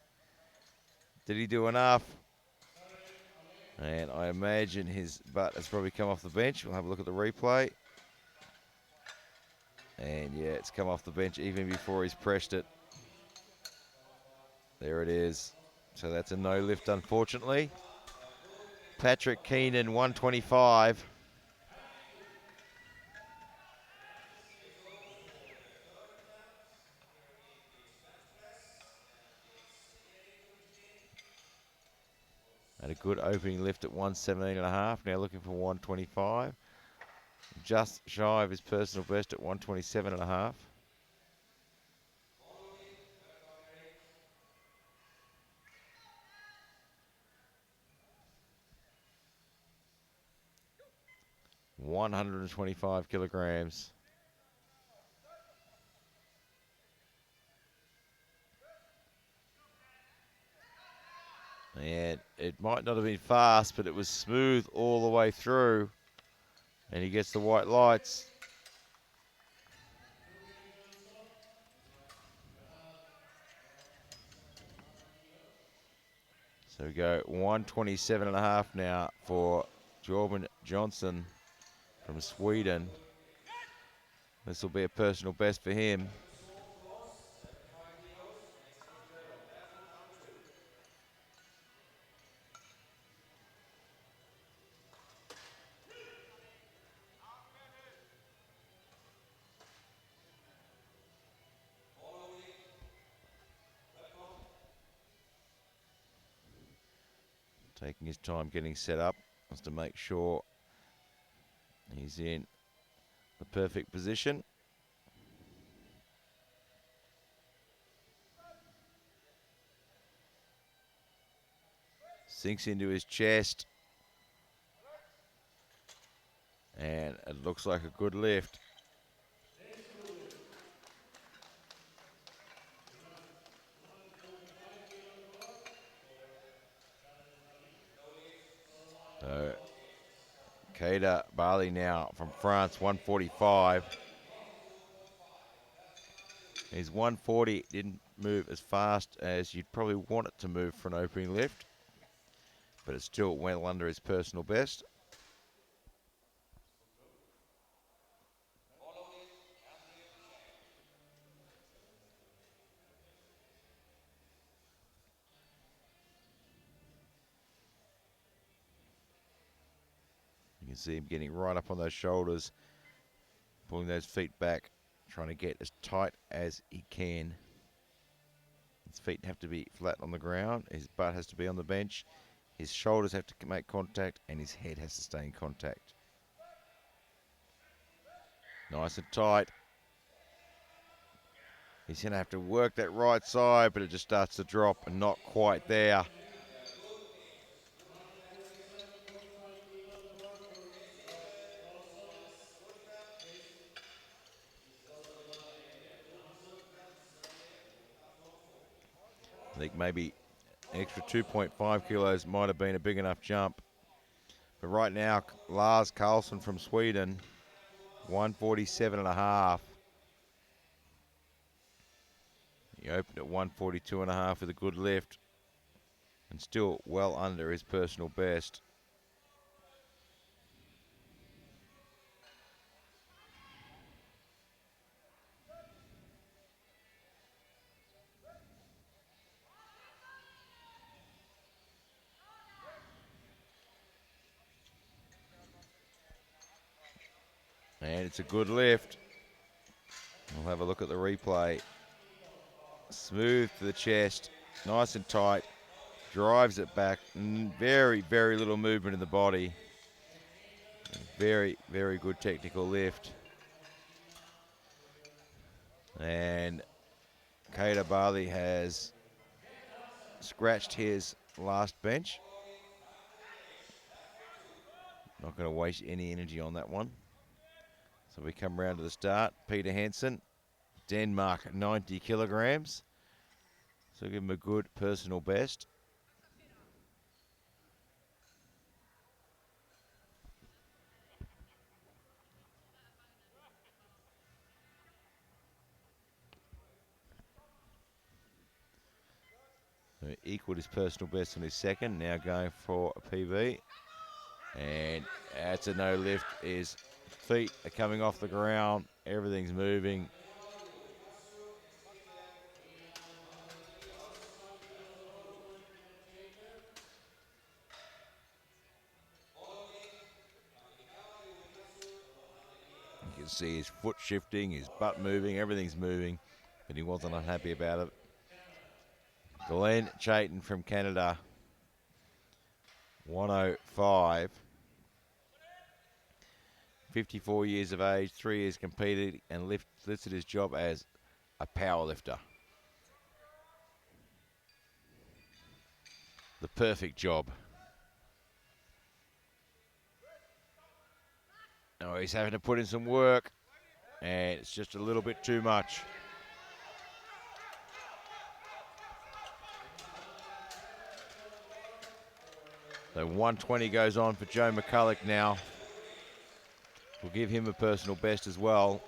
Did he do enough? And I imagine his butt has probably come off the bench. We'll have a look at the replay. And yeah, it's come off the bench even before he's pressed it. There it is. So that's a no lift, unfortunately. Patrick Keenan, 125. Had a good opening lift at 117.5. Now looking for 125. Just shy of his personal best at 127.5. $125 kilograms. And it might not have been fast, but it was smooth all the way through. And he gets the white lights. So we go 127.5 now for Jolbon Johnson from Sweden. This will be a personal best for him. Taking his time getting set up. Wants to make sure he's in the perfect position. Sinks into his chest. And it looks like a good lift. So, Qaida Volley now from France, 145. His 140 didn't move as fast as you'd probably want it to move for an opening lift, but it still well under his personal best. You can see him getting right up on those shoulders, pulling those feet back, trying to get as tight as he can. His feet have to be flat on the ground, his butt has to be on the bench, his shoulders have to make contact, and his head has to stay in contact. Nice and tight. He's going to have to work that right side, but it just starts to drop and not quite there. I think maybe an extra 2.5 kilos might have been a big enough jump. But right now, Lars Carlson from Sweden, 147.5. He opened at 142.5 with a good lift and still well under his personal best. And it's a good lift. We'll have a look at the replay. Smooth to the chest, nice and tight, drives it back. Very, very little movement in the body. Very, very good technical lift. And Qaida Volley has scratched his last bench. Not going to waste any energy on that one. So we come round to the start. Peter Hansen, Denmark, 90 kilograms. So give him a good personal best. So equaled his personal best on his second, now going for a PB. And that's a no lift. His feet are coming off the ground. Everything's moving. could see his foot shifting, his butt moving, everything's moving, but he wasn't unhappy about it. Glen Cheetah from Canada, 105. 54 years of age, 3 years competed, and listed his job as a powerlifter. The perfect job. Now he's having to put in some work, and it's just a little bit too much. So 120 goes on for Joe Mcculloch now. We'll give him a personal best as well.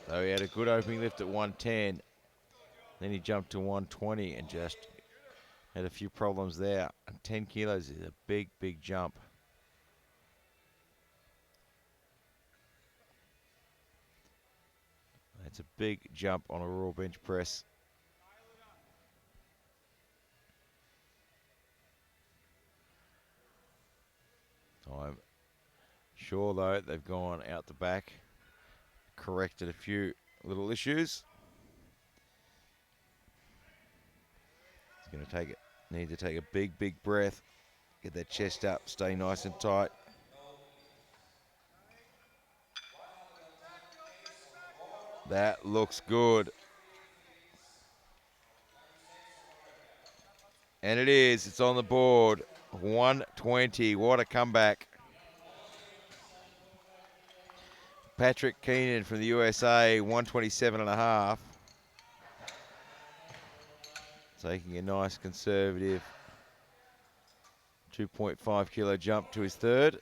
So he had a good opening lift at 110. Then he jumped to 120 and just had a few problems there. And 10 kilos is a big, big jump. It's a big jump on a raw bench press. I'm sure, though, they've gone out the back, corrected a few little issues. He's going to need to take a big, big breath, get that chest up, stay nice and tight. That looks good. And it is, it's on the board. 120, what a comeback. Patrick Keenan from the USA, 127.5. Taking a nice conservative 2.5 kilo jump to his third.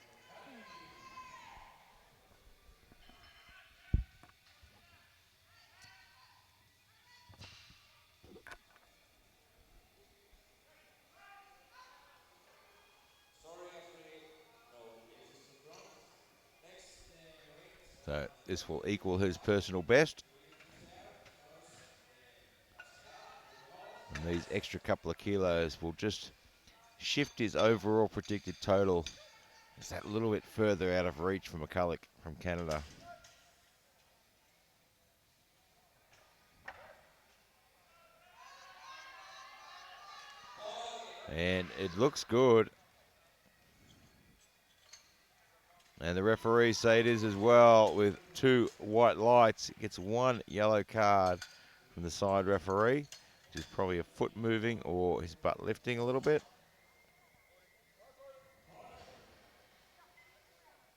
So this will equal his personal best. And these extra couple of kilos will just shift his overall predicted total. It's that little bit further out of reach for Mcculloch from Canada. And it looks good. And the referees say it is as well, with 2 white lights. It gets 1 yellow card from the side referee, which is probably a foot moving or his butt lifting a little bit.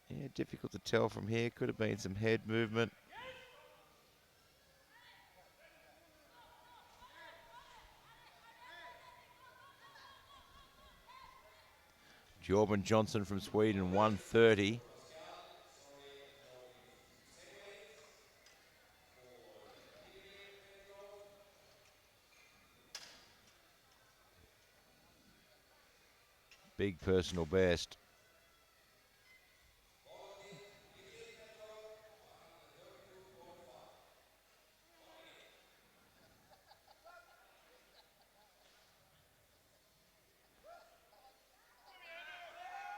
Yeah, difficult to tell from here. Could have been some head movement. Jolbon Johnson from Sweden, 130. Big personal best.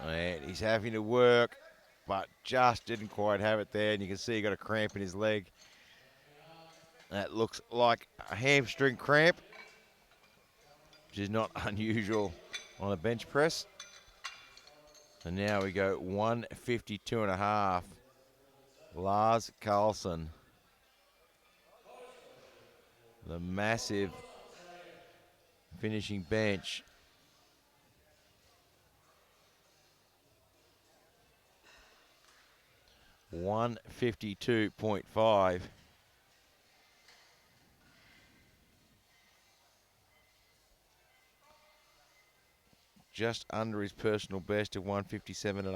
And he's having to work, but just didn't quite have it there. And you can see he got a cramp in his leg. That looks like a hamstring cramp, which is not unusual on a bench press. And now we go 152.5. Lars Carlson. The massive finishing bench. $152.5. Just under his personal best of 157.5. You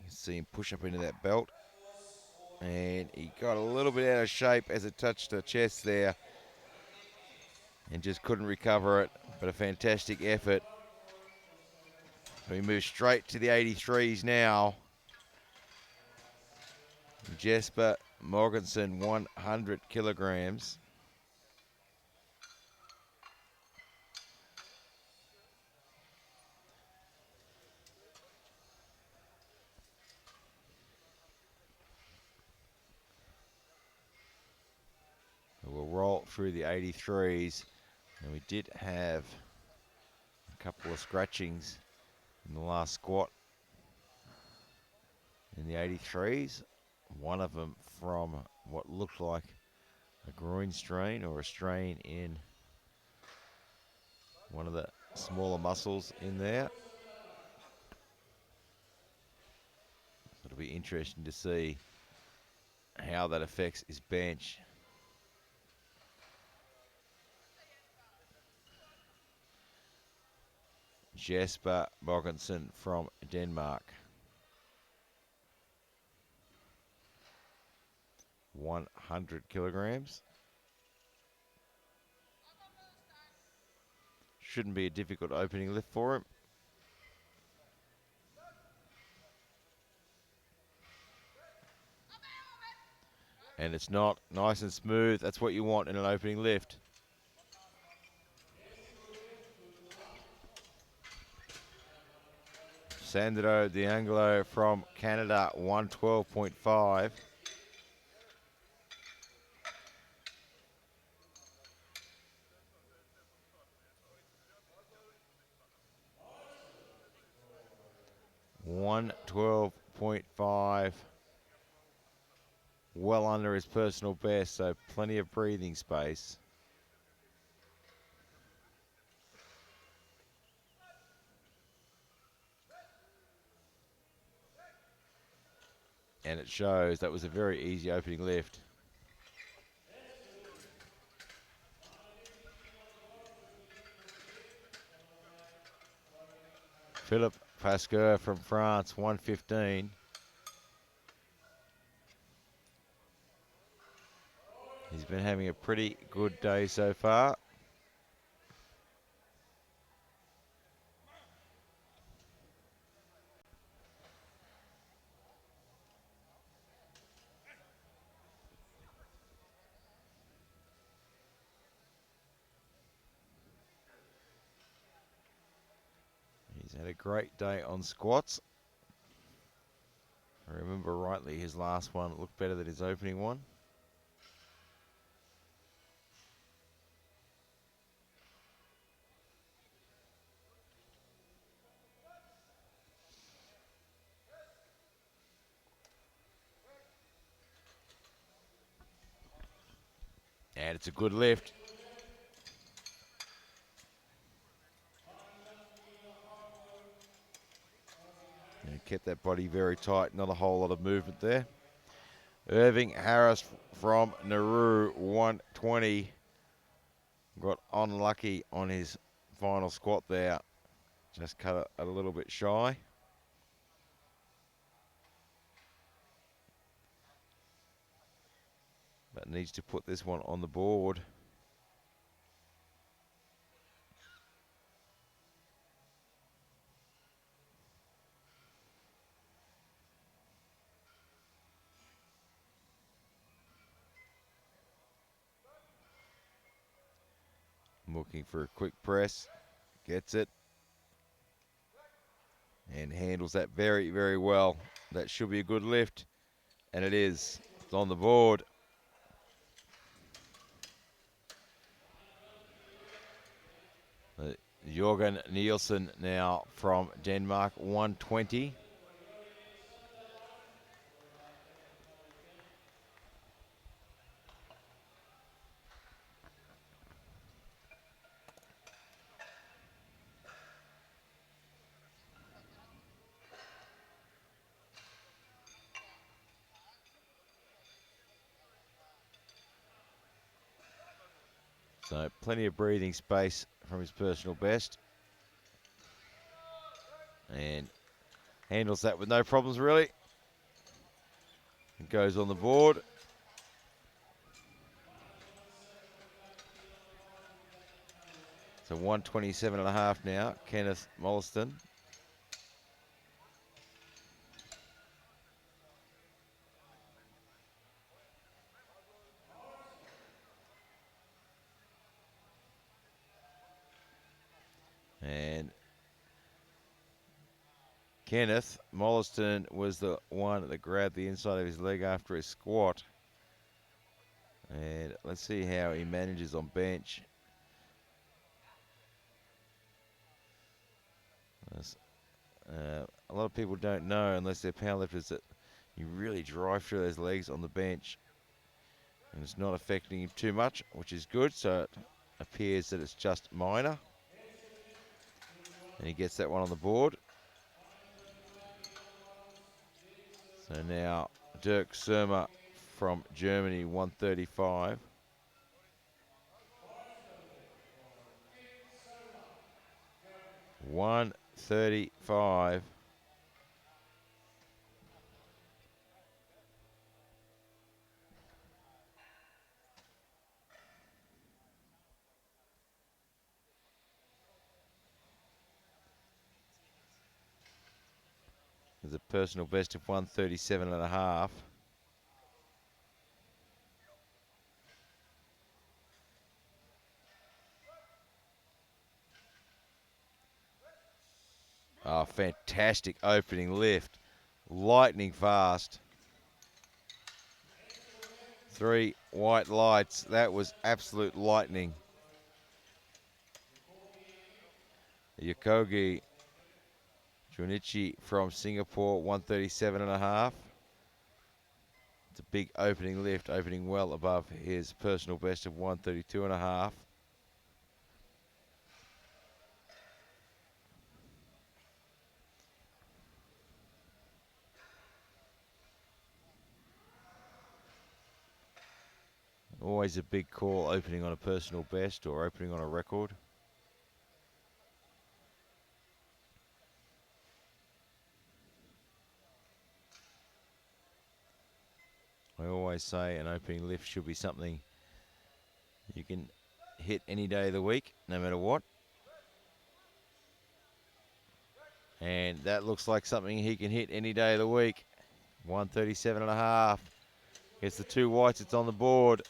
can see him push up into that belt. And he got a little bit out of shape as it touched the chest there and just couldn't recover it, but a fantastic effort. So he moves straight to the 83s now. Jesper Morgenson, 100 kilograms. We'll roll through the 83s, and we did have a couple of scratchings in the last squat in the 83s. One of them from what looked like a groin strain or a strain in one of the smaller muscles in there. It'll be interesting to see how that affects his bench. Jasper Mogensen from Denmark. 100 kilograms. Shouldn't be a difficult opening lift for him. And it's not nice and smooth. That's what you want in an opening lift. Sandro D'Angelo from Canada, 112.5. $112.5. Well under his personal best, so plenty of breathing space. And it shows that was a very easy opening lift. Phillip Pascoe from France, 115. He's been having a pretty good day so far. He's had a great day on squats. I remember rightly, his last one looked better than his opening one. And it's a good lift. And kept that body very tight, not a whole lot of movement there. Irving Harris from Nauru, 120. Got unlucky on his final squat there. Just cut it a little bit shy. But needs to put this one on the board. Looking for a quick press. Gets it. And handles that very, very well. That should be a good lift. And it is. It's on the board. Jorgen Nielsen now from Denmark, 120. So plenty of breathing space from his personal best. And handles that with no problems, really. It goes on the board. So 127.5 now, Kenneth Wollaston. Kenneth Wollaston was the one that grabbed the inside of his leg after his squat. And let's see how he manages on bench. A lot of people don't know, unless they're powerlifters, that you really drive through those legs on the bench. And it's not affecting him too much, which is good, so it appears that it's just minor. And he gets that one on the board. So now Dirk Surma from Germany, 135. $135. There's a personal best of 137.5. Oh, fantastic opening lift. Lightning fast. 3 white lights. That was absolute lightning. Yakogi Junichi from Singapore, 137.5. It's a big opening lift, opening well above his personal best of 132.5. Always a big call opening on a personal best or opening on a record. I always say an opening lift should be something you can hit any day of the week, no matter what. And that looks like something he can hit any day of the week. 137.5. Gets the 2 whites, it's on the board.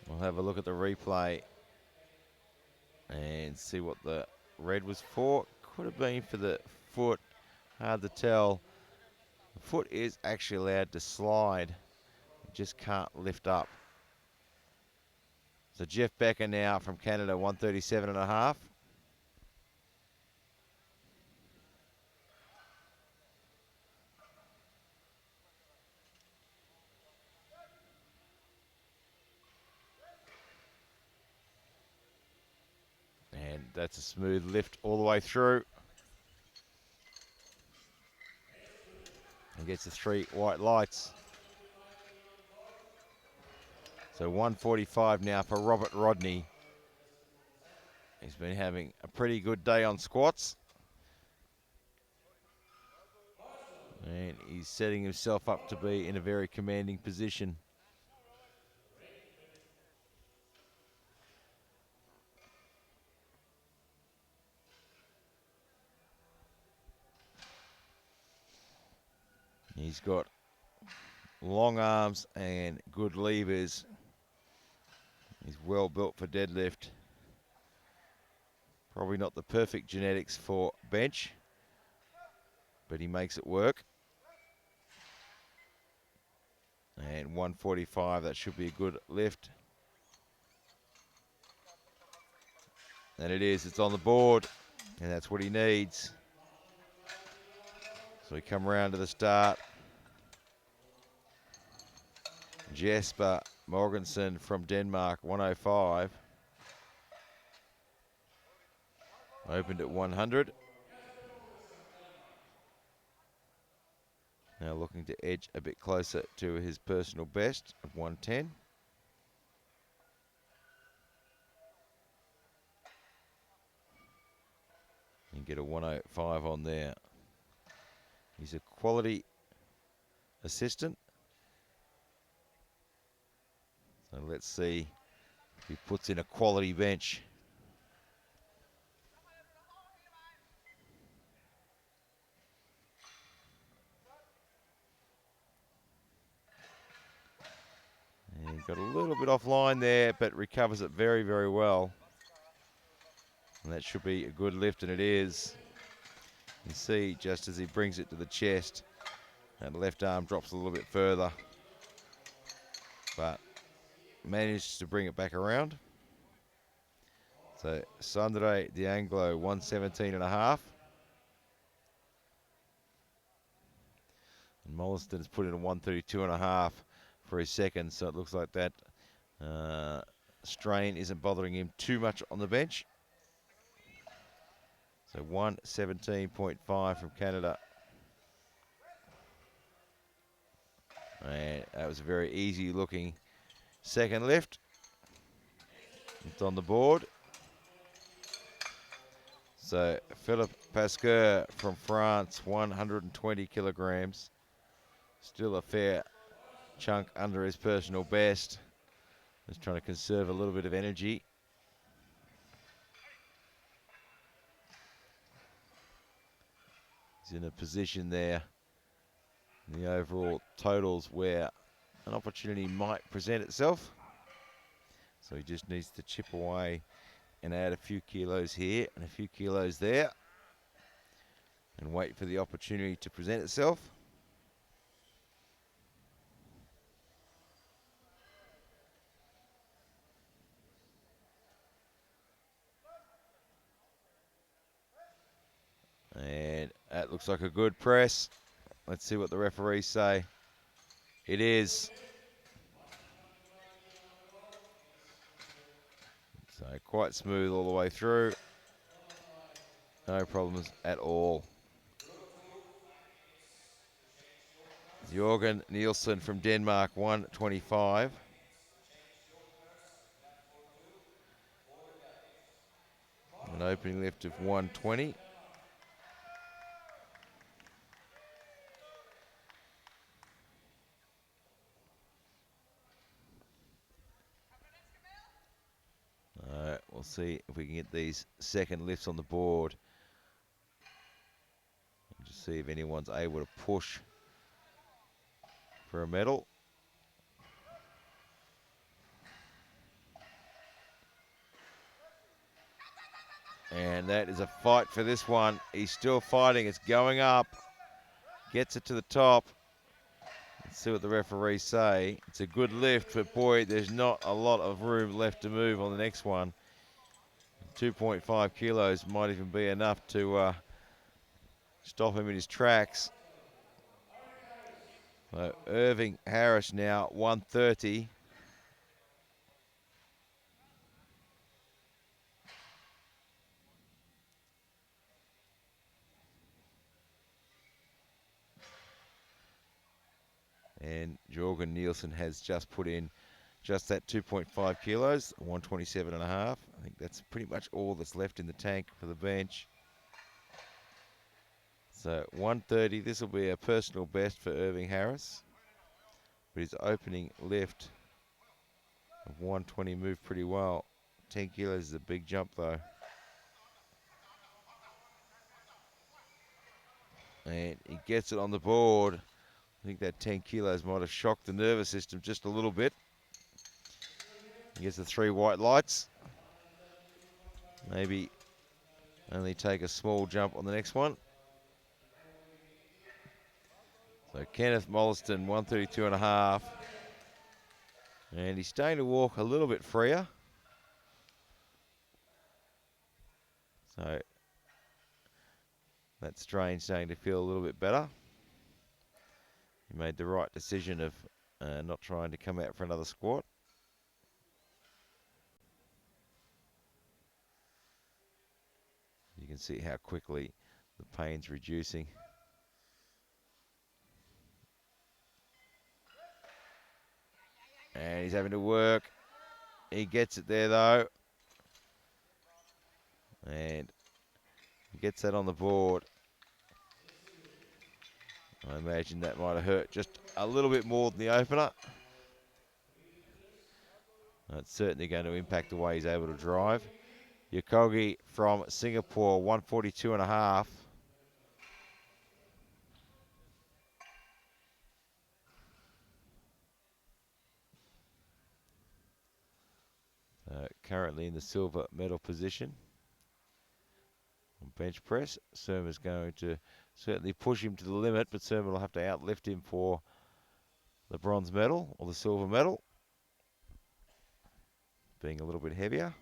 We'll have a look at the replay and see what the red was for. Could have been for the foot, hard to tell. The foot is actually allowed to slide, it just can't lift up. So Jeff Becker now from Canada, 137.5. And that's a smooth lift all the way through. And gets the 3 white lights. So 145 now for Robert Rodney. He's been having a pretty good day on squats. And he's setting himself up to be in a very commanding position. He's got long arms and good levers. He's well built for deadlift. Probably not the perfect genetics for bench, but he makes it work. And 145, that should be a good lift. And it is, it's on the board, and that's what he needs. So we come around to the start. Jesper Morgenson from Denmark, 105. Opened at 100. Now looking to edge a bit closer to his personal best of 110. And get a 105 on there. He's a quality assistant. So let's see if he puts in a quality bench. And he got a little bit offline there, but recovers it very, very well. And that should be a good lift, and it is. You see just as he brings it to the chest, and the left arm drops a little bit further, but managed to bring it back around. So Sandre D'Anglo, 117.5. And Molliston's put in a 132.5 for his second, so it looks like that strain isn't bothering him too much on the bench. So 117.5 from Canada. And that was a very easy looking second lift. It's on the board. So Phillip Pascoe from France, 120 kilograms. Still a fair chunk under his personal best. Just trying to conserve a little bit of energy. He's in a position there in the overall totals where an opportunity might present itself. So he just needs to chip away and add a few kilos here and a few kilos there and wait for the opportunity to present itself. And that looks like a good press. Let's see what the referees say. It is. So quite smooth all the way through. No problems at all. Jorgen Nielsen from Denmark, 125. An opening lift of 120. We'll see if we can get these second lifts on the board. Just see if anyone's able to push for a medal. And that is a fight for this one. He's still fighting. It's going up. Gets it to the top. Let's see what the referees say. It's a good lift, but boy, there's not a lot of room left to move on the next one. 2.5 kilos might even be enough to stop him in his tracks. So Irving Harris now, 130. And Jorgen Nielsen has just put in just that 2.5 kilos, 127.5. I think that's pretty much all that's left in the tank for the bench. So 130, this will be a personal best for Irving Harris. But his opening lift of 120 moved pretty well. 10 kilos is a big jump though. And he gets it on the board. I think that 10 kilos might have shocked the nervous system just a little bit. He gets the 3 white lights. Maybe only take a small jump on the next one. So Kenneth Wollaston, 132.5. And he's starting to walk a little bit freer. So that strain's starting to feel a little bit better. He made the right decision of not trying to come out for another squat. You can see how quickly the pain's reducing. And he's having to work. He gets it there though. And he gets that on the board. I imagine that might have hurt just a little bit more than the opener. That's certainly going to impact the way he's able to drive. Yakogi from Singapore, 142.5. Currently in the silver medal position. bench press. Surma's going to certainly push him to the limit, but Surma will have to outlift him for the bronze medal or the silver medal, being a little bit heavier.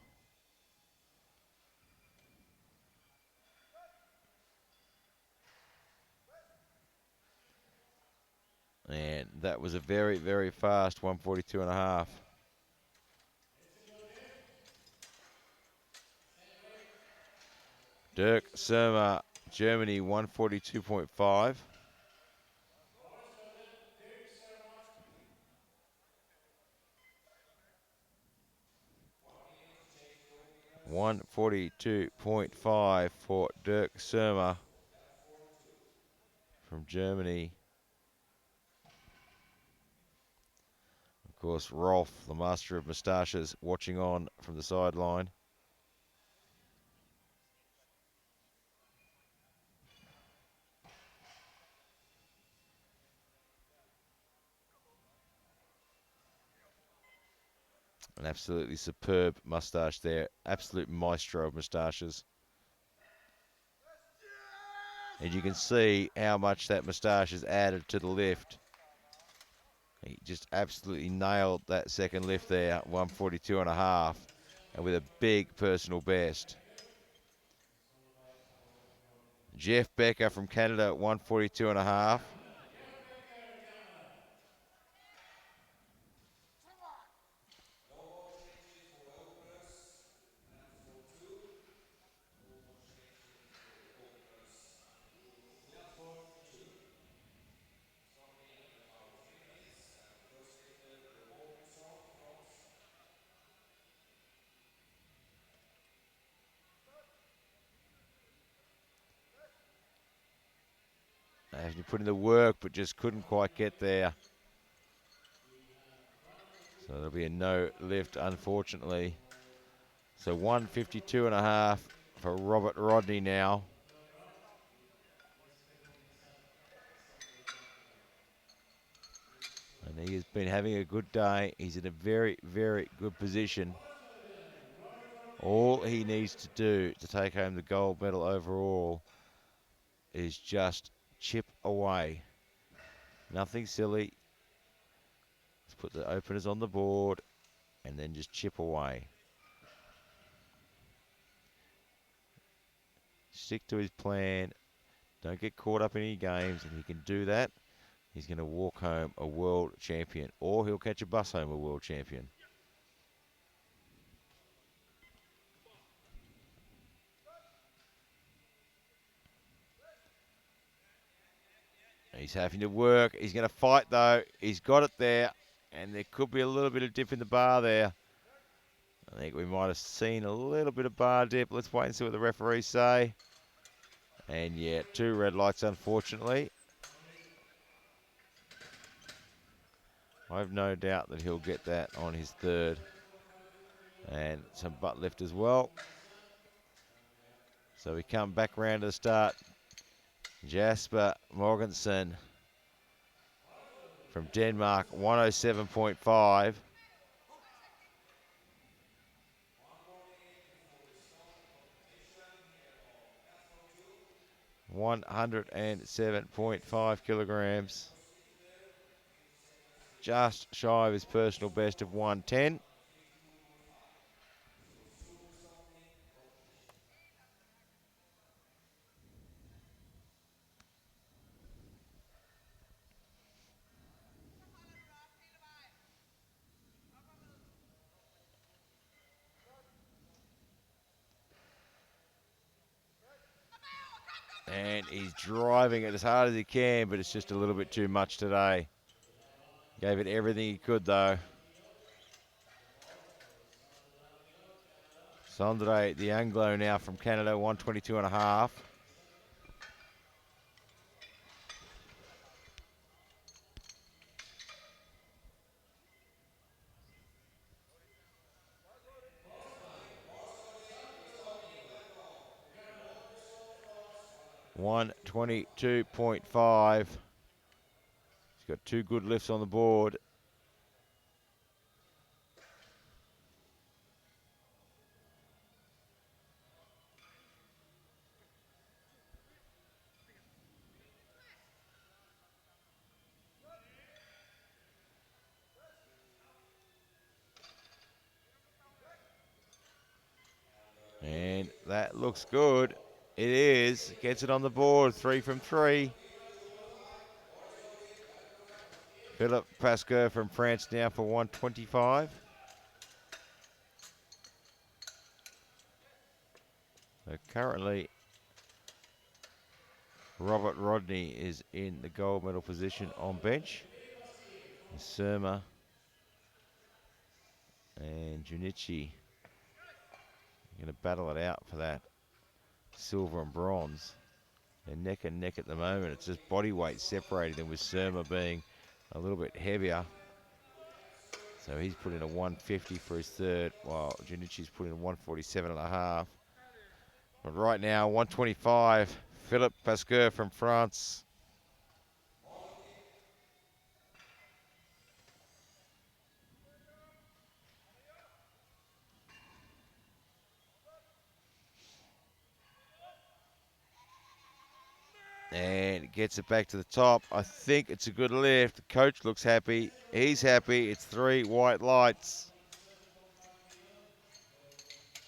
And that was a very, very fast 142.5. Dirk Surma, Germany, 142.5. $142.5 for Dirk Surma from Germany. Of course, Rolf, the master of moustaches, watching on from the sideline. An absolutely superb moustache there. Absolute maestro of moustaches. And you can see how much that moustache has added to the lift. He just absolutely nailed that second lift there, 142.5, and with a big personal best. Jeff Becker from Canada, 142.5. He put in the work, but just couldn't quite get there. So there'll be a no lift, unfortunately. So 152.5 for Robert Rodney now. And he has been having a good day. He's in a very, very good position. All he needs to do to take home the gold medal overall is just chip away. Nothing silly. Let's put the openers on the board and then just chip away. Stick to his plan. Don't get caught up in any games, and he can do that. He's going to walk home a world champion, or he'll catch a bus home a world champion. He's having to work. He's going to fight, though. He's got it there, and there could be a little bit of dip in the bar there. I think we might have seen a little bit of bar dip. Let's wait and see what the referees say. And, yeah, 2 red lights, unfortunately. I have no doubt that he'll get that on his third. And some butt lift as well. So we come back round to the start. Jasper Morgenson from Denmark, 107.5. $107.5 kilograms. Just shy of his personal best of 110. And he's driving it as hard as he can, but it's just a little bit too much today. Gave it everything he could, though. Sondre the Anglo now from Canada, 122.5. $122.5. He's got 2 good lifts on the board. That looks good. It is. Gets it on the board. 3 from 3. Phillip Pascoe from France now for 125. So currently, Robert Rodney is in the gold medal position on bench. Surma and Junichi are going to battle it out for that silver and bronze. They're neck and neck at the moment. It's just body weight separating them, with Surma being a little bit heavier. So he's put in a 150 for his third, while Junichi's put in a 147.5. But right now, 125, Phillip Pascoe from France. And gets it back to the top. I think it's a good lift. The coach looks happy. He's happy. It's 3 white lights.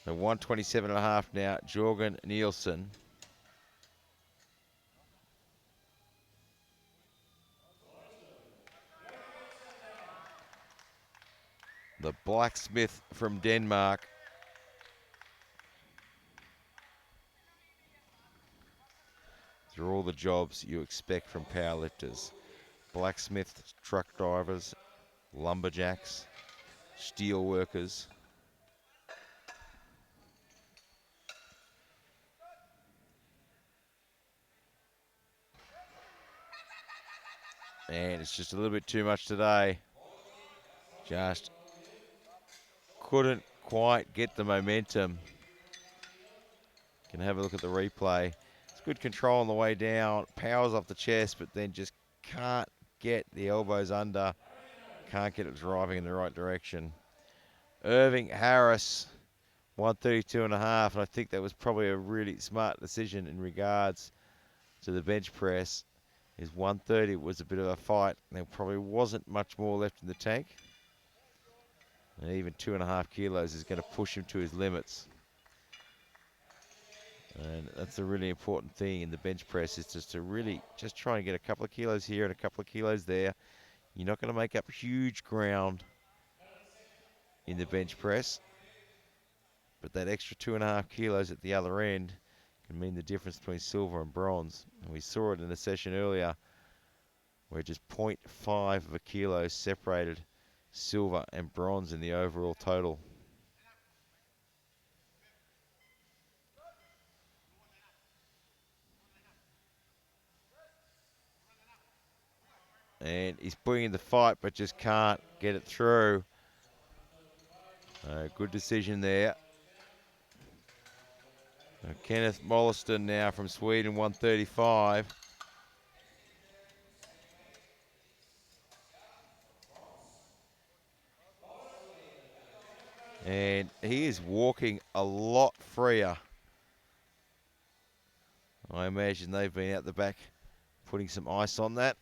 The 127.5 now, Jorgen Nielsen. The blacksmith from Denmark. These are all the jobs you expect from powerlifters. Blacksmiths, truck drivers, lumberjacks, steel workers. And it's just a little bit too much today. Just couldn't quite get the momentum. Can have a look at the replay. It's good control on the way down. Powers off the chest, but then just can't get the elbows under. Can't get it driving in the right direction. Irving Harris, 132.5, and I think that was probably a really smart decision in regards to the bench press. His 130 was a bit of a fight. There probably wasn't much more left in the tank. And even 2.5 kilos is going to push him to his limits. And that's a really important thing in the bench press, is just to really just try and get a couple of kilos here and a couple of kilos there. You're not going to make up huge ground in the bench press, but that extra 2.5 kilos at the other end can mean the difference between silver and bronze. And we saw it in a session earlier where just 0.5 of a kilo separated silver and bronze in the overall total. And he's bringing the fight, but just can't get it through. Good decision there. Kenneth Wollaston now from Sweden, 135. And he is walking a lot freer. I imagine they've been out the back putting some ice on that.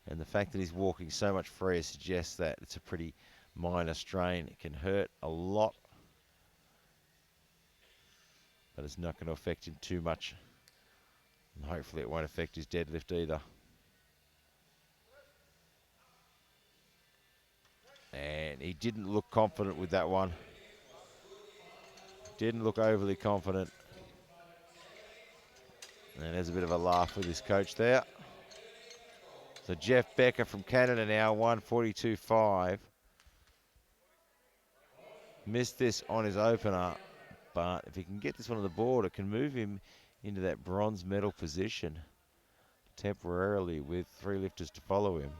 And the fact that he's walking so much freer suggests that it's a pretty minor strain. It can hurt a lot, but it's not going to affect him too much. And hopefully it won't affect his deadlift either. And he didn't look confident with that one. Didn't look overly confident. And there's a bit of a laugh with his coach there. So Jeff Becker from Canada now, 142.5. Missed this on his opener, but if he can get this one on the board, it can move him into that bronze medal position temporarily with 3 lifters to follow him.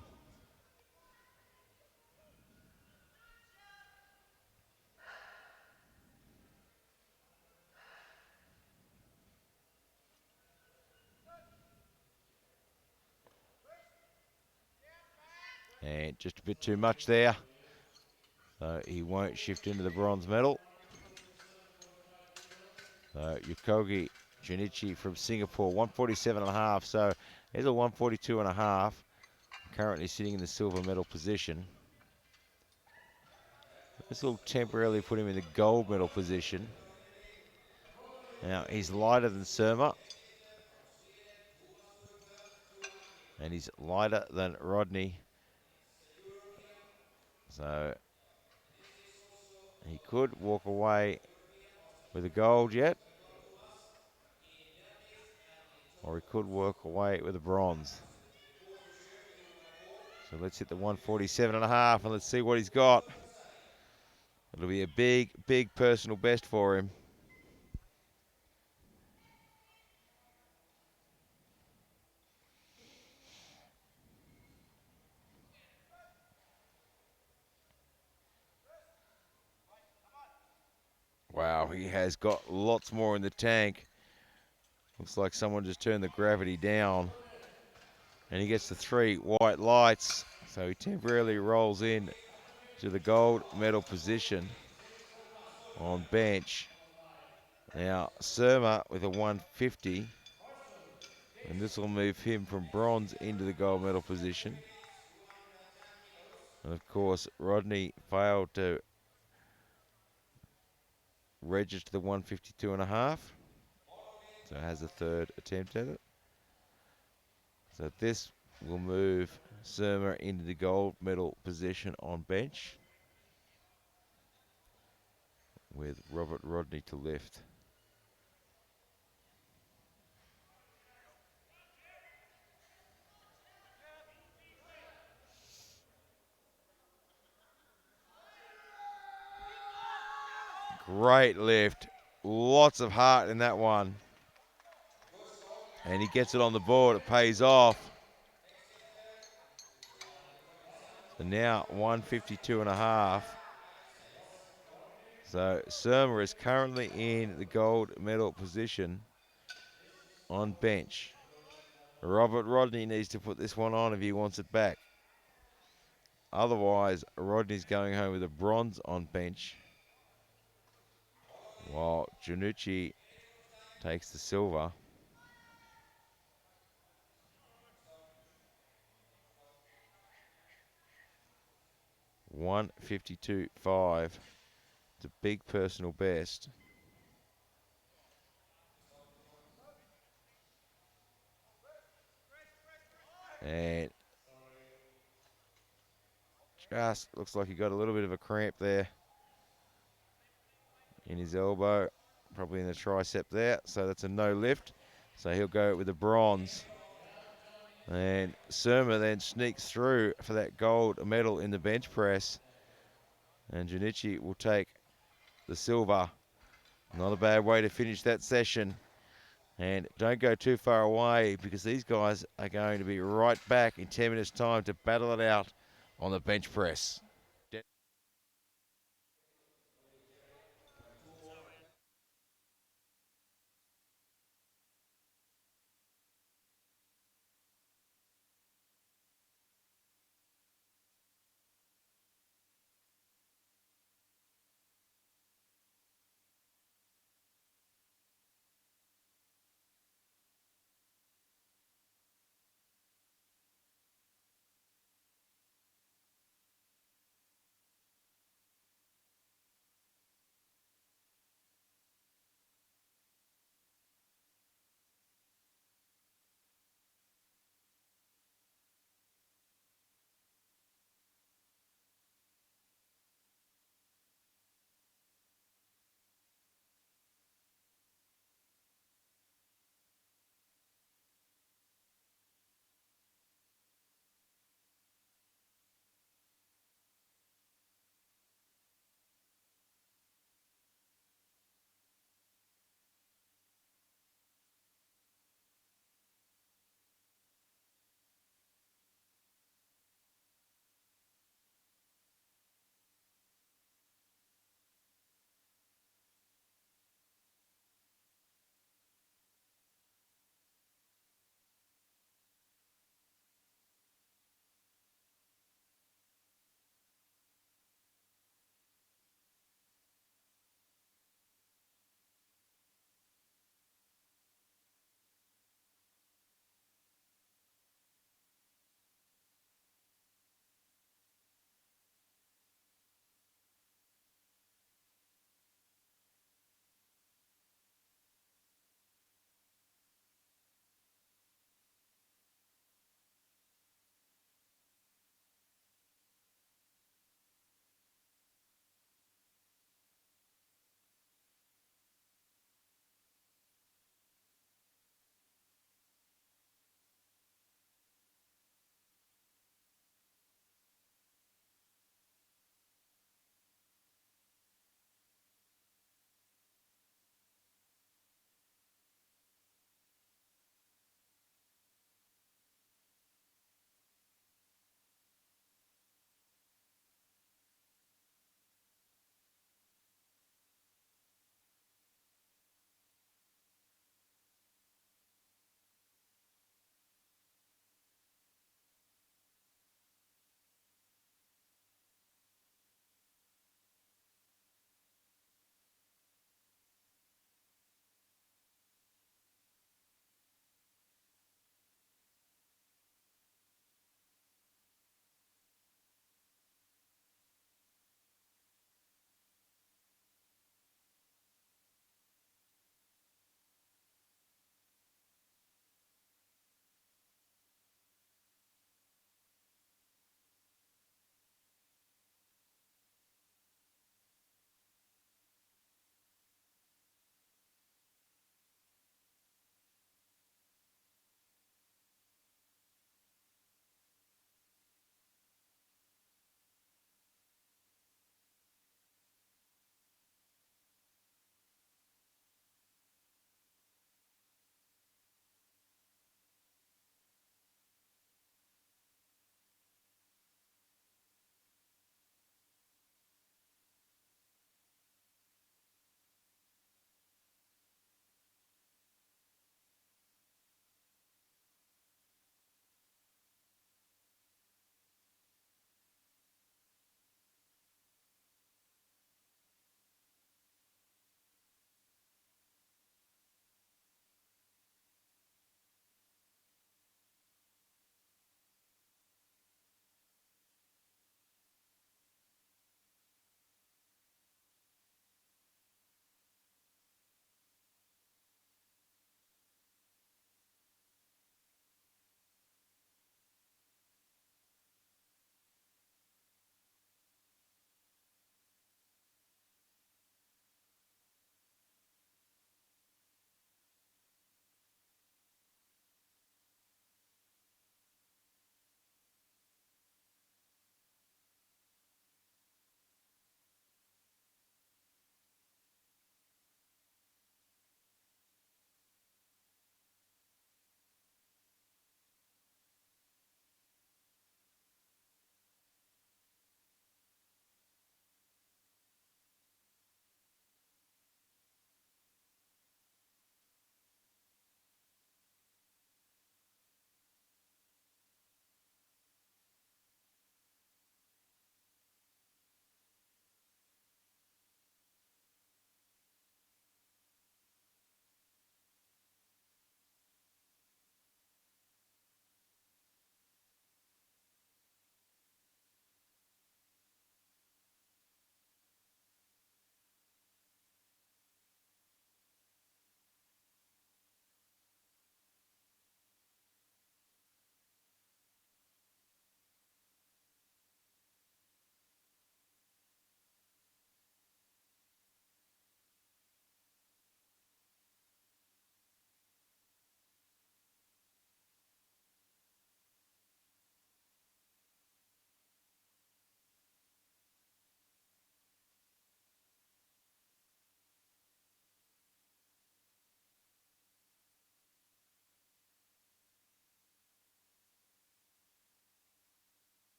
And just a bit too much there. So he won't shift into the bronze medal. So Yukogi Junichi from Singapore, 147.5. So there's a 142.5. Currently sitting in the silver medal position. This will temporarily put him in the gold medal position. Now, he's lighter than Surma. And he's lighter than Rodney. So he could walk away with a gold yet. Or he could walk away with a bronze. So let's hit the 147.5 and let's see what he's got. It'll be a big, big personal best for him. Wow, he has got lots more in the tank. Looks like someone just turned the gravity down. And he gets the 3 white lights. So he temporarily rolls in to the gold medal position on bench. Now, Surma with a 150. And this will move him from bronze into the gold medal position. And of course, Rodney failed to register the 152.5. So has a third attempt at it. So this will move Surma into the gold medal position on bench, with Robert Rodney to lift. Great lift. Lots of heart in that one. And he gets it on the board. It pays off. So now 152.5. So Surma is currently in the gold medal position on bench. Robert Rodney needs to put this one on if he wants it back. Otherwise, Rodney's going home with a bronze on bench, while Janucci takes the silver. $152.5. It's a big personal best. And just looks like he got a little bit of a cramp there in his elbow, probably in the tricep there. So that's a no lift. So he'll go with the bronze. And Surma then sneaks through for that gold medal in the bench press. And Junichi will take the silver. Not a bad way to finish that session. And don't go too far away, because these guys are going to be right back in 10 minutes' time to battle it out on the bench press.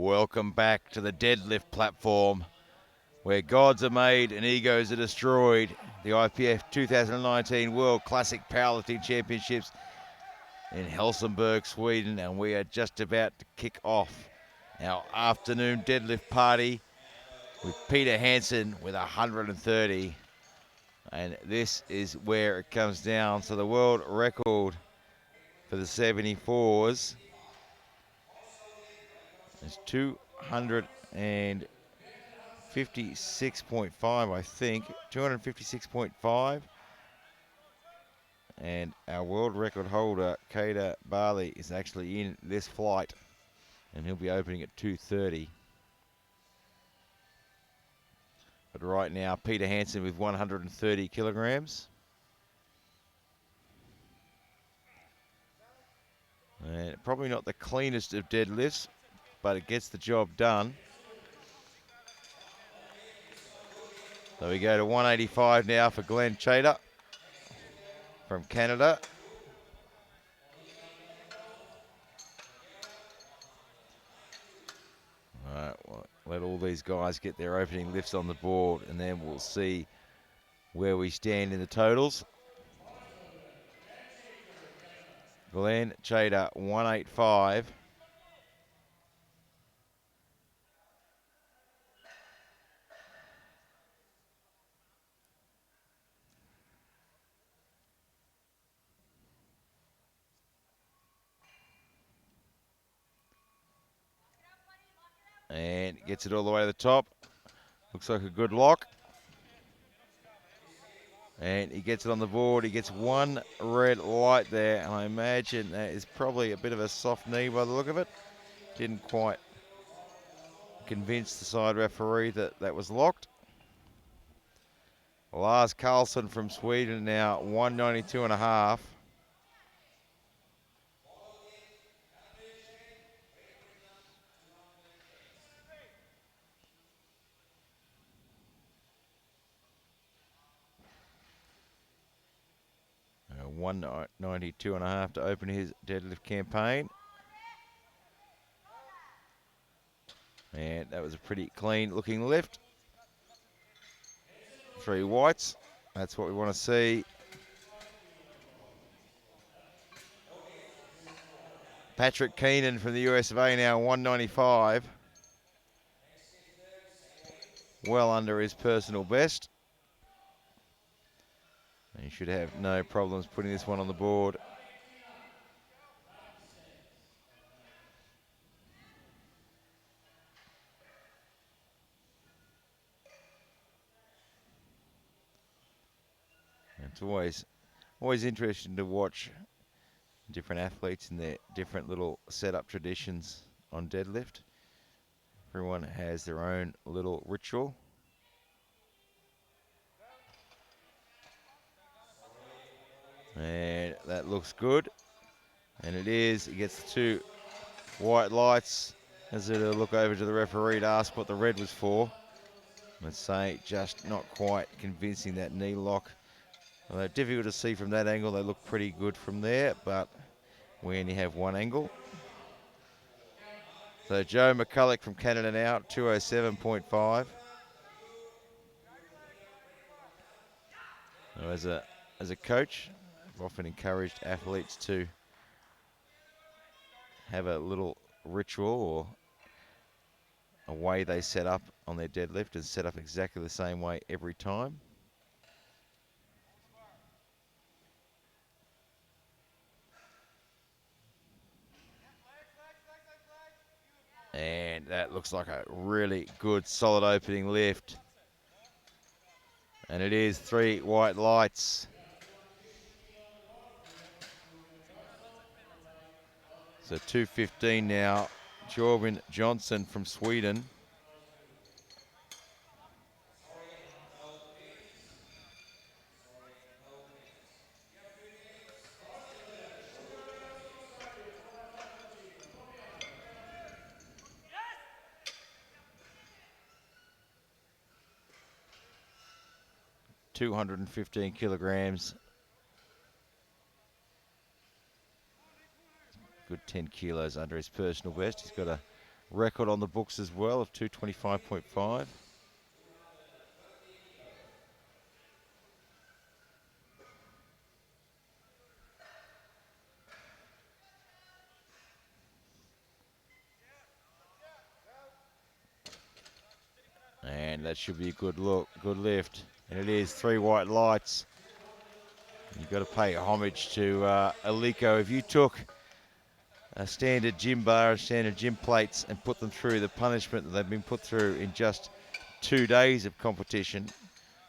Welcome back to the deadlift platform, where gods are made and egos are destroyed. The IPF 2019 World Classic Powerlifting Championships in Helsingborg, Sweden, and we are just about to kick off our afternoon deadlift party with Peter Hansen with 130. And this is where it comes down. So the world record for the 74s is 256.5, I think. 256.5. And our world record holder, Qaida Volley, is actually in this flight. And he'll be opening at 2:30. But right now, Peter Hansen with 130 kilograms. And probably not the cleanest of deadlifts, but it gets the job done. So we go to 185 now for Glen Cheetah from Canada. All right, well, let all these guys get their opening lifts on the board, and then we'll see where we stand in the totals. Glen Cheetah, 185. And gets it all the way to the top. Looks like a good lock. And he gets it on the board. He gets one red light there, and I imagine that is probably a bit of a soft knee by the look of it. Didn't quite convince the side referee that that was locked. Lars Carlson from Sweden now, 192.5. Uh, 192.5 to open his deadlift campaign. And that was a pretty clean looking lift. 3 whites. That's what we want to see. Patrick Keenan from the US of A now, 195. Well under his personal best. And he should have no problems putting this one on the board. It's always interesting to watch different athletes and their different little setup traditions on deadlift. Everyone has their own little ritual. And that looks good. And it is. He gets the 2 white lights. As it look over to the referee to ask what the red was for. Let's say just not quite convincing that knee lock. Although difficult to see from that angle, they look pretty good from there, but we only have one angle. So Joe Mcculloch from Canada now, 207.5. So as a coach, I've often encouraged athletes to have a little ritual or a way they set up on their deadlift and set up exactly the same way every time. And that looks like a really good, solid opening lift. And it is 3 white lights. So 215 now. Jorgen Johnson from Sweden. .215 kilograms. Good 10 kilos under his personal best. He's got a record on the books as well of 225.5. And that should be a good look, good lift. And it is 3 white lights. You've got to pay homage to Alico. If you took a standard gym bar, standard gym plates, and put them through the punishment that they've been put through in just 2 days of competition,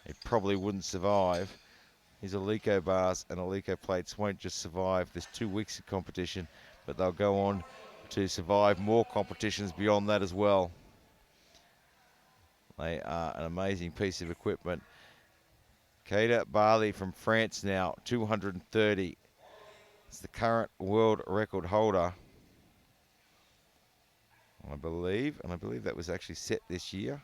it probably wouldn't survive. These Alico bars and Alico plates won't just survive this 2 weeks of competition, but they'll go on to survive more competitions beyond that as well. They are an amazing piece of equipment. Qaida Barley from France now, 230. It's the current world record holder, I believe. And I believe that was actually set this year.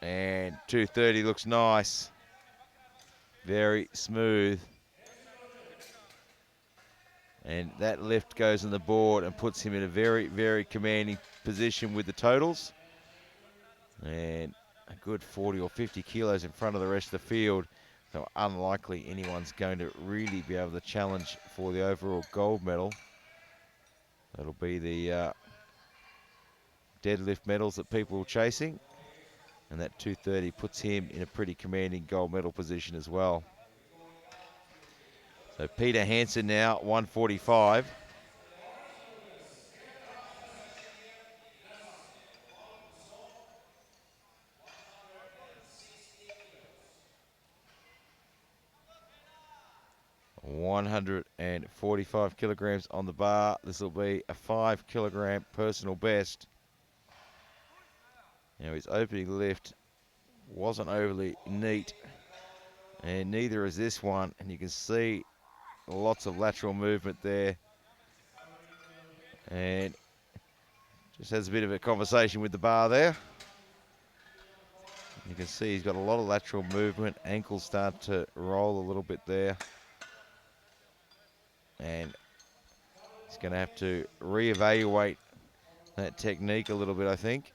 And 230 looks nice. Very smooth. And that lift goes on the board and puts him in a very, very commanding position with the totals. And a good 40 or 50 kilos in front of the rest of the field. So unlikely anyone's going to really be able to challenge for the overall gold medal. That'll be the deadlift medals that people are chasing. And that 230 puts him in a pretty commanding gold medal position as well. So Peter Hansen now, 145. $145 kilograms on the bar. This will be a 5 kilogram personal best. Now his opening lift wasn't overly neat, and neither is this one. And you can see lots of lateral movement there. And just has a bit of a conversation with the bar there. You can see he's got a lot of lateral movement. Ankles start to roll a little bit there. And he's going to have to reevaluate that technique a little bit, I think.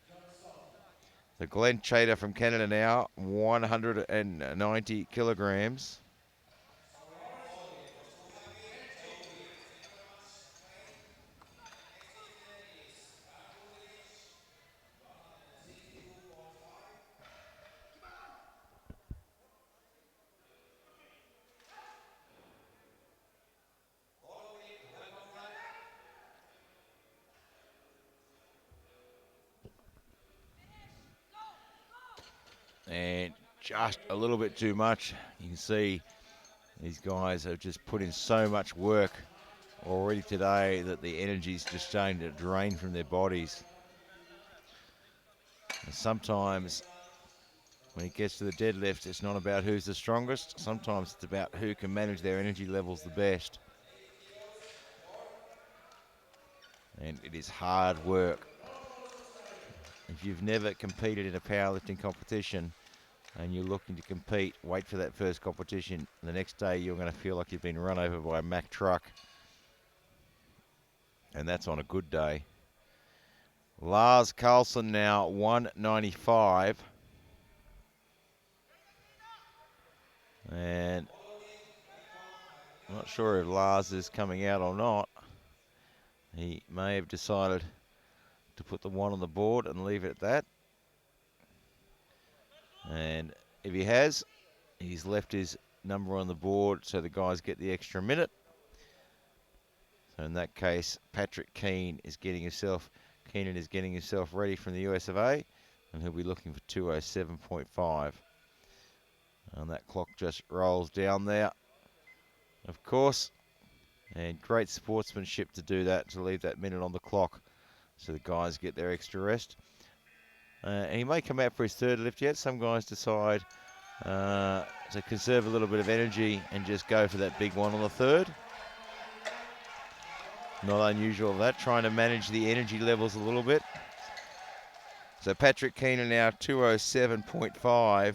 The Glen Cheetah from Canada now, 190 kilograms. And just a little bit too much. You can see these guys have just put in so much work already today that the energy's just starting to drain from their bodies. And sometimes when it gets to the deadlift, it's not about who's the strongest. Sometimes it's about who can manage their energy levels the best. And it is hard work. If you've never competed in a powerlifting competition and you're looking to compete, wait for that first competition. The next day you're going to feel like you've been run over by a Mack truck. And that's on a good day. Lars Carlson now, 195. And I'm not sure if Lars is coming out or not. He may have decided to put the 1 on the board and leave it at that. And if he has, he's left his number on the board so the guys get the extra minute. So in that case, Keenan is getting himself ready from the US of A, and he'll be looking for 207.5. And that clock just rolls down there, of course. And great sportsmanship to do that, to leave that minute on the clock so the guys get their extra rest. And he may come out for his third lift yet. Some guys decide to conserve a little bit of energy and just go for that big one on the third. Not unusual that, trying to manage the energy levels a little bit. So Keenan now 207.5.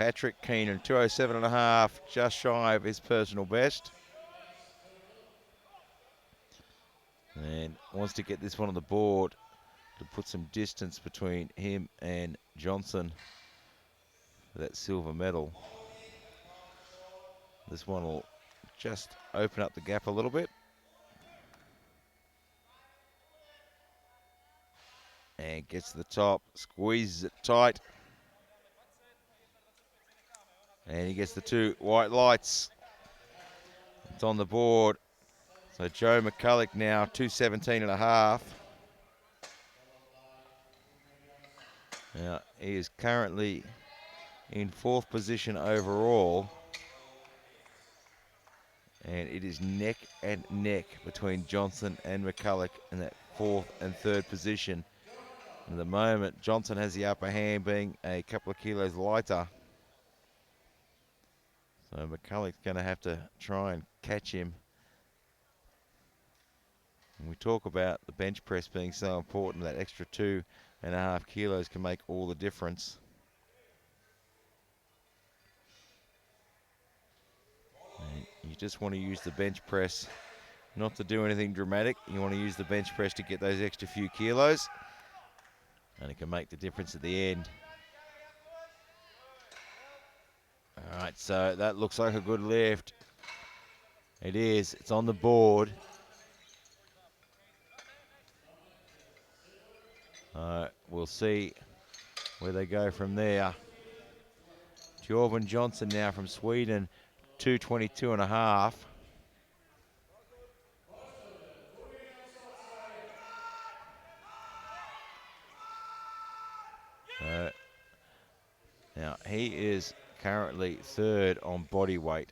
Patrick Keenan, 207.5, just shy of his personal best. And wants to get this one on the board to put some distance between him and Johnson for that silver medal. This one will just open up the gap a little bit. And gets to the top, squeezes it tight. And he gets the 2 white lights. It's on the board. So Joe Mcculloch now 217.5. Now he is currently in 4th position overall. And it is neck and neck between Johnson and Mcculloch in that 4th and 3rd position. At the moment, Johnson has the upper hand, being a couple of kilos lighter. So Mcculloch's going to have to try and catch him. And we talk about the bench press being so important, that extra 2.5 kilos can make all the difference. And you just want to use the bench press not to do anything dramatic. You want to use the bench press to get those extra few kilos, and it can make the difference at the end. All right, so that looks like a good lift. It is. It's on the board. We'll see where they go from there. Jolbon Johnson now from Sweden, 222.5. Now he is currently 3rd on body weight.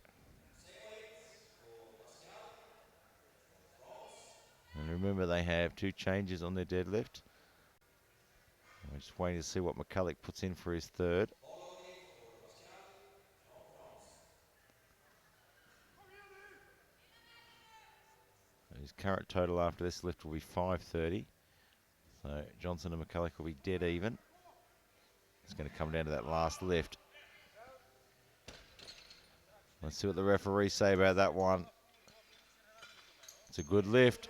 And remember, they have 2 changes on their deadlift. We're just waiting to see what Mcculloch puts in for his 3rd. His current total after this lift will be 530. So Johnson and Mcculloch will be dead even. It's going to come down to that last lift. Let's see what the referees say about that one. It's a good lift.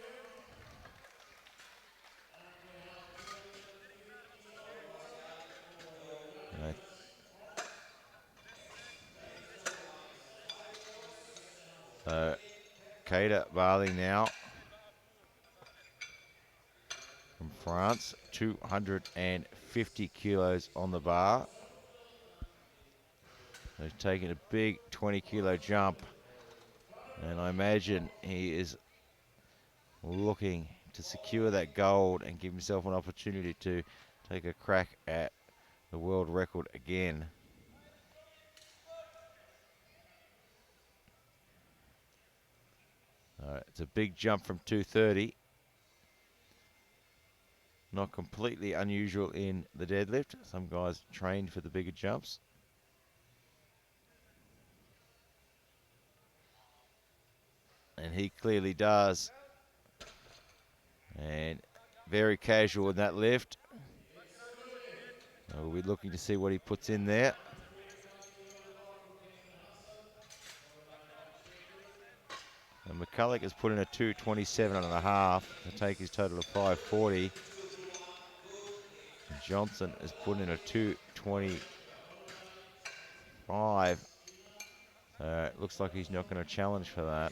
So Qaida Volley now from France, 250 kilos on the bar. So he's taking a big 20-kilo jump, and I imagine he is looking to secure that gold and give himself an opportunity to take a crack at the world record again. It's a big jump from 230. Not completely unusual in the deadlift. Some guys trained for the bigger jumps. And he clearly does. And very casual in that lift. We'll be looking to see what he puts in there. And Mcculloch has put in a 227.5 to take his total of 540. And Johnson has put in a 225. It looks like he's not going to challenge for that.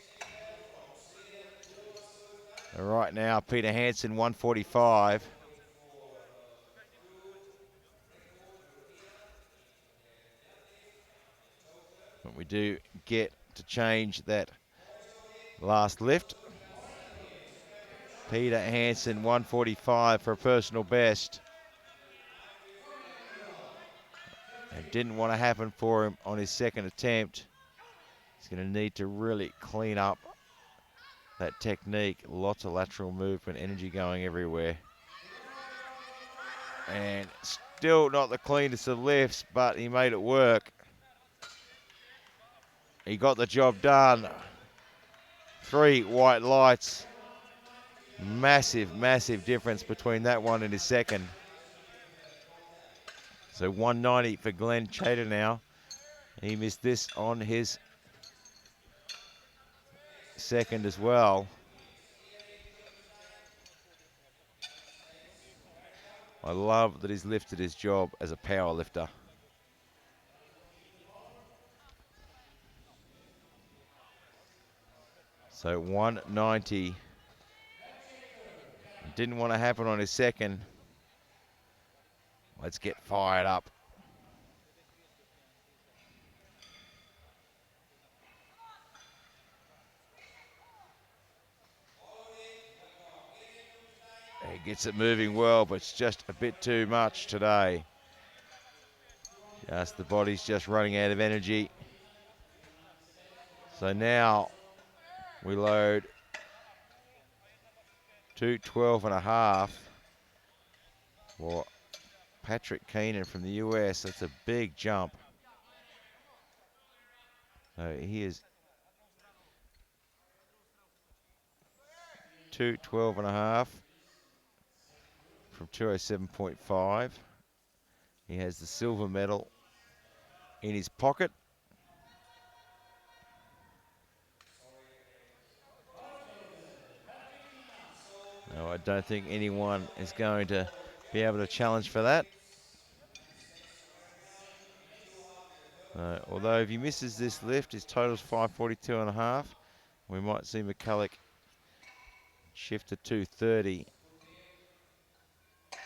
Right now, Peter Hanson, 145. But we do get to change that last lift. Peter Hanson, 145 for a personal best. It didn't want to happen for him on his 2nd attempt. He's going to need to really clean up that technique. Lots of lateral movement, energy going everywhere. And still not the cleanest of lifts, but he made it work. He got the job done. 3 white lights. Massive, massive difference between that one and his 2nd. So 190 for Glen Cheetah now. He missed this on his second as well. I love that he's lifted his job as a power lifter. So 190. Didn't want to happen on his second. Let's get fired up. He gets it moving well, but it's just a bit too much today. The body's just running out of energy. So now we load 212.5 for Patrick Keenan from the US. That's a big jump. So he is 212.5 from 207.5. He has the silver medal in his pocket. No, I don't think anyone is going to be able to challenge for that. Although if he misses this lift, his total's 542.5. We might see Mcculloch shift to 230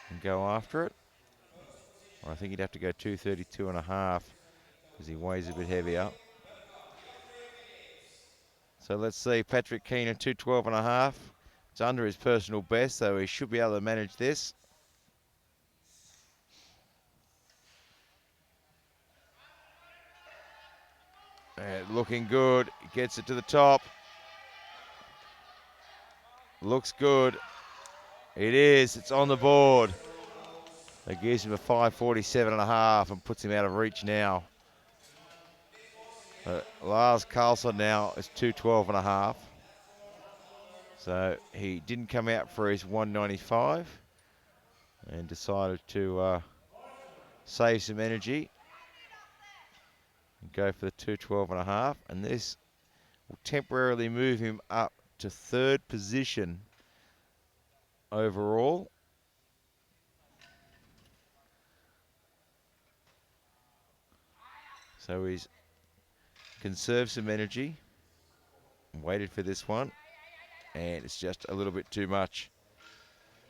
and go after it. Or I think he'd have to go 232.5 because he weighs a bit heavier. So let's see, Patrick Keenan 212.5. It's under his personal best, so he should be able to manage this. And looking good, he gets it to the top. Looks good. It is, it's on the board. It gives him a 547.5 and puts him out of reach now. Lars Carlson now is 212.5. So he didn't come out for his 195 and decided to save some energy and go for the 212.5. And this will temporarily move him up to third position overall. So he's conserved some energy and waited for this one. And it's just a little bit too much.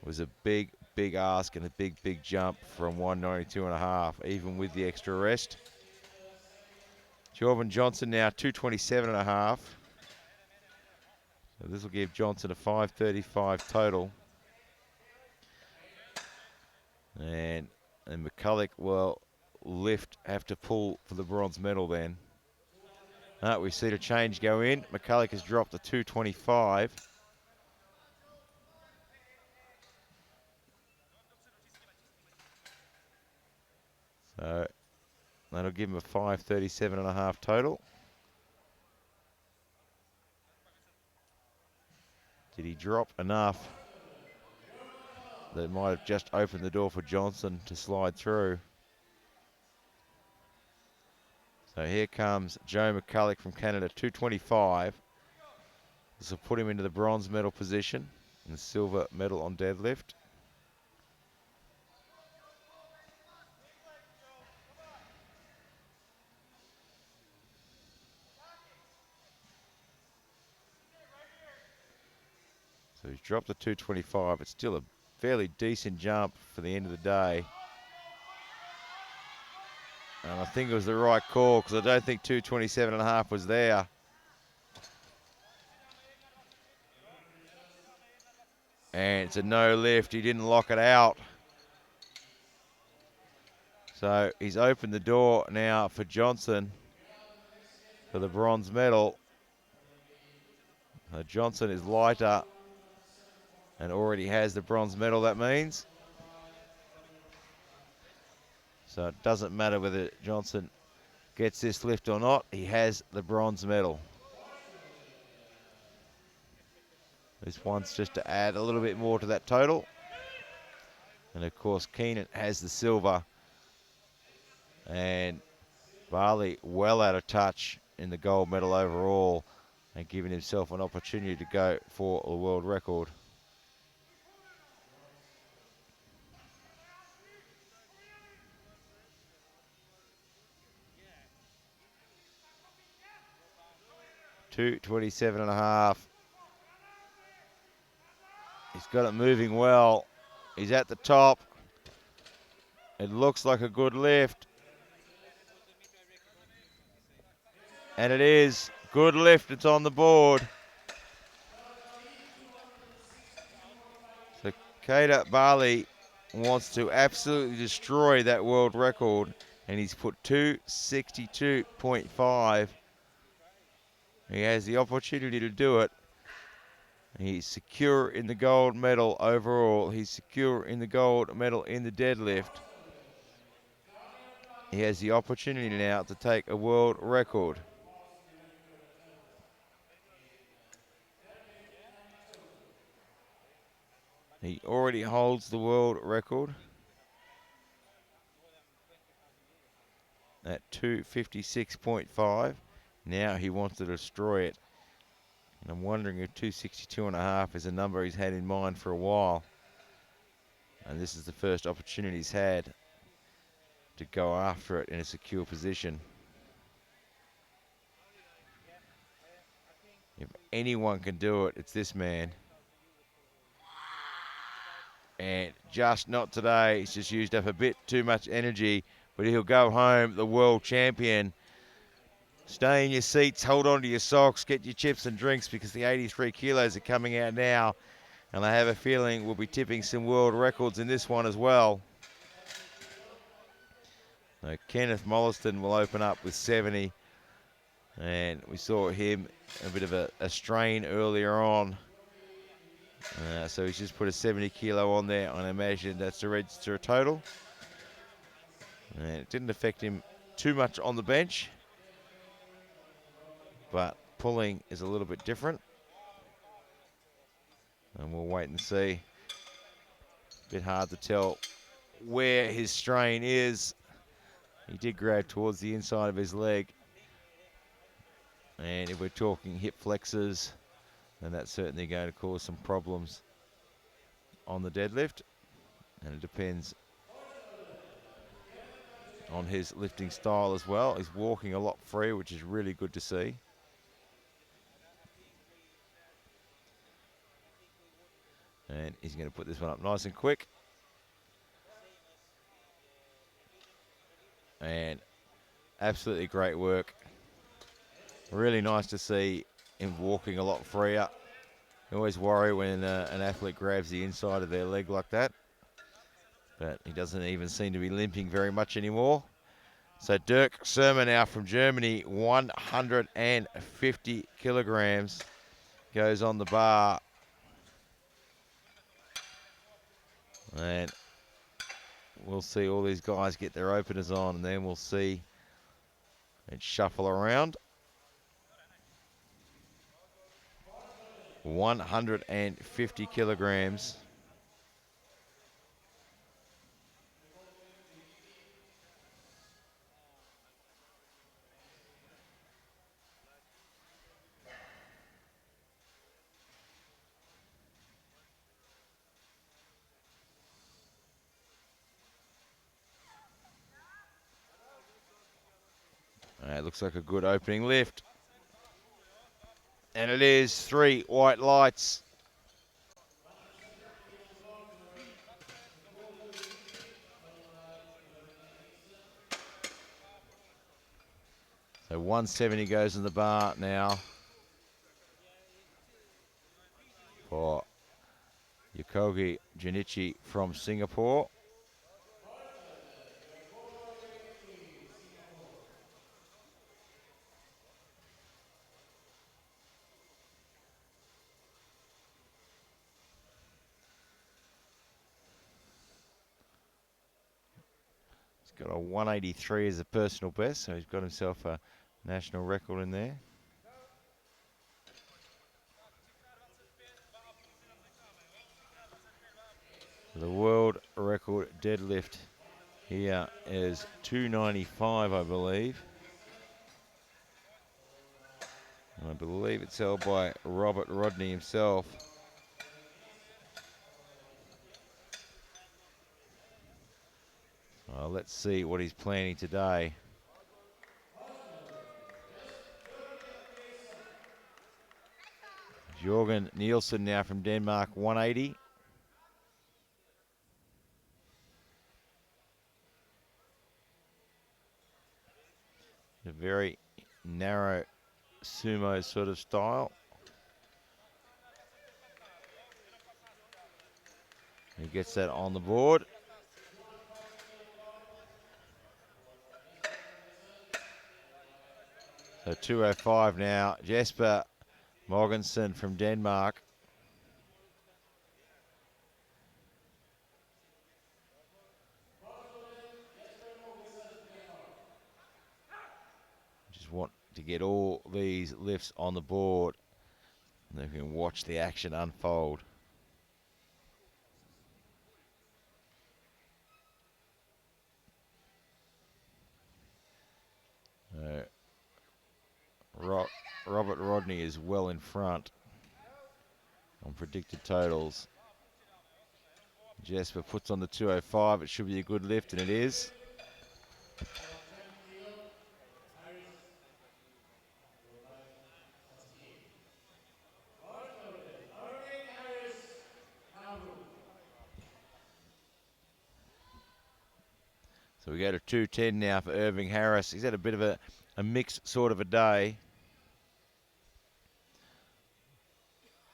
It was a big, big ask and a big, big jump from 192.5, even with the extra rest. Jolbon Johnson now 227.5. So this will give Johnson a 535 total. And Mcculloch will have to pull for the bronze medal then. We see the change go in. Mcculloch has dropped to 225. So that'll give him a 537.5 total. Did he drop enough that might have just opened the door for Johnson to slide through? So here comes Joe Mcculloch from Canada, 225. This will put him into the bronze medal position and the silver medal on deadlift. So he's dropped to 225. It's still a fairly decent jump for the end of the day. And I think it was the right call because I don't think 227.5 was there. And it's a no lift. He didn't lock it out. So he's opened the door now for Johnson for the bronze medal. Johnson is lighter and already has the bronze medal, that means. So it doesn't matter whether Johnson gets this lift or not, he has the bronze medal. This one's just to add a little bit more to that total. And of course, Keenan has the silver. And Barley well out of touch in the gold medal overall and giving himself an opportunity to go for a world record. $2:27.5. He's got it moving well. He's at the top. It looks like a good lift. And it is. Good lift. It's on the board. So Qaida Volley wants to absolutely destroy that world record. And he's put 2:62.5. He has the opportunity to do it. He's secure in the gold medal overall. He's secure in the gold medal in the deadlift. He has the opportunity now to take a world record. He already holds the world record at 2:56.5. Now he wants to destroy it. And I'm wondering if 2:62.5 is a number he's had in mind for a while. And this is the first opportunity he's had to go after it in a secure position. If anyone can do it, it's this man. And just not today. He's just used up a bit too much energy, but he'll go home the world champion. Stay in your seats, hold on to your socks, get your chips and drinks because the 83 kilos are coming out now. And I have a feeling we'll be tipping some world records in this one as well. So Kenneth Wollaston will open up with 70. And we saw him a bit of a strain earlier on. So he's just put a 70 kilo on there. I imagine that's to register a total. And it didn't affect him too much on the bench. But pulling is a little bit different. And we'll wait and see. A bit hard to tell where his strain is. He did grab towards the inside of his leg. And if we're talking hip flexors, then that's certainly going to cause some problems on the deadlift. And it depends on his lifting style as well. He's walking a lot freer, which is really good to see. And he's going to put this one up nice and quick. And absolutely great work. Really nice to see him walking a lot freer. You always worry when an athlete grabs the inside of their leg like that. But he doesn't even seem to be limping very much anymore. So Dirk Sermer now from Germany, 150 kilograms, goes on the bar. And we'll see all these guys get their openers on, and then we'll see it shuffle around. 150 kilograms. Looks like a good opening lift. And it is 3 white lights. So 170 goes in the bar now for Yukogi Junichi from Singapore. He's got a 183 as a personal best, so he's got himself a national record in there. The world record deadlift here is 295, I believe. believe it's held by Robert Rodney himself. Let's see what he's planning today. Jorgen Nielsen now from Denmark, 180. A very narrow sumo sort of style. He gets that on the board. So 205 now. Jesper Morgenson from Denmark. Just want to get all these lifts on the board. And then we can watch the action unfold. Robert Rodney is well in front on predicted totals. Jasper puts on the 205. It should be a good lift, and it is. So we go to 210 now for Irving Harris. He's had a bit of a mixed sort of a day.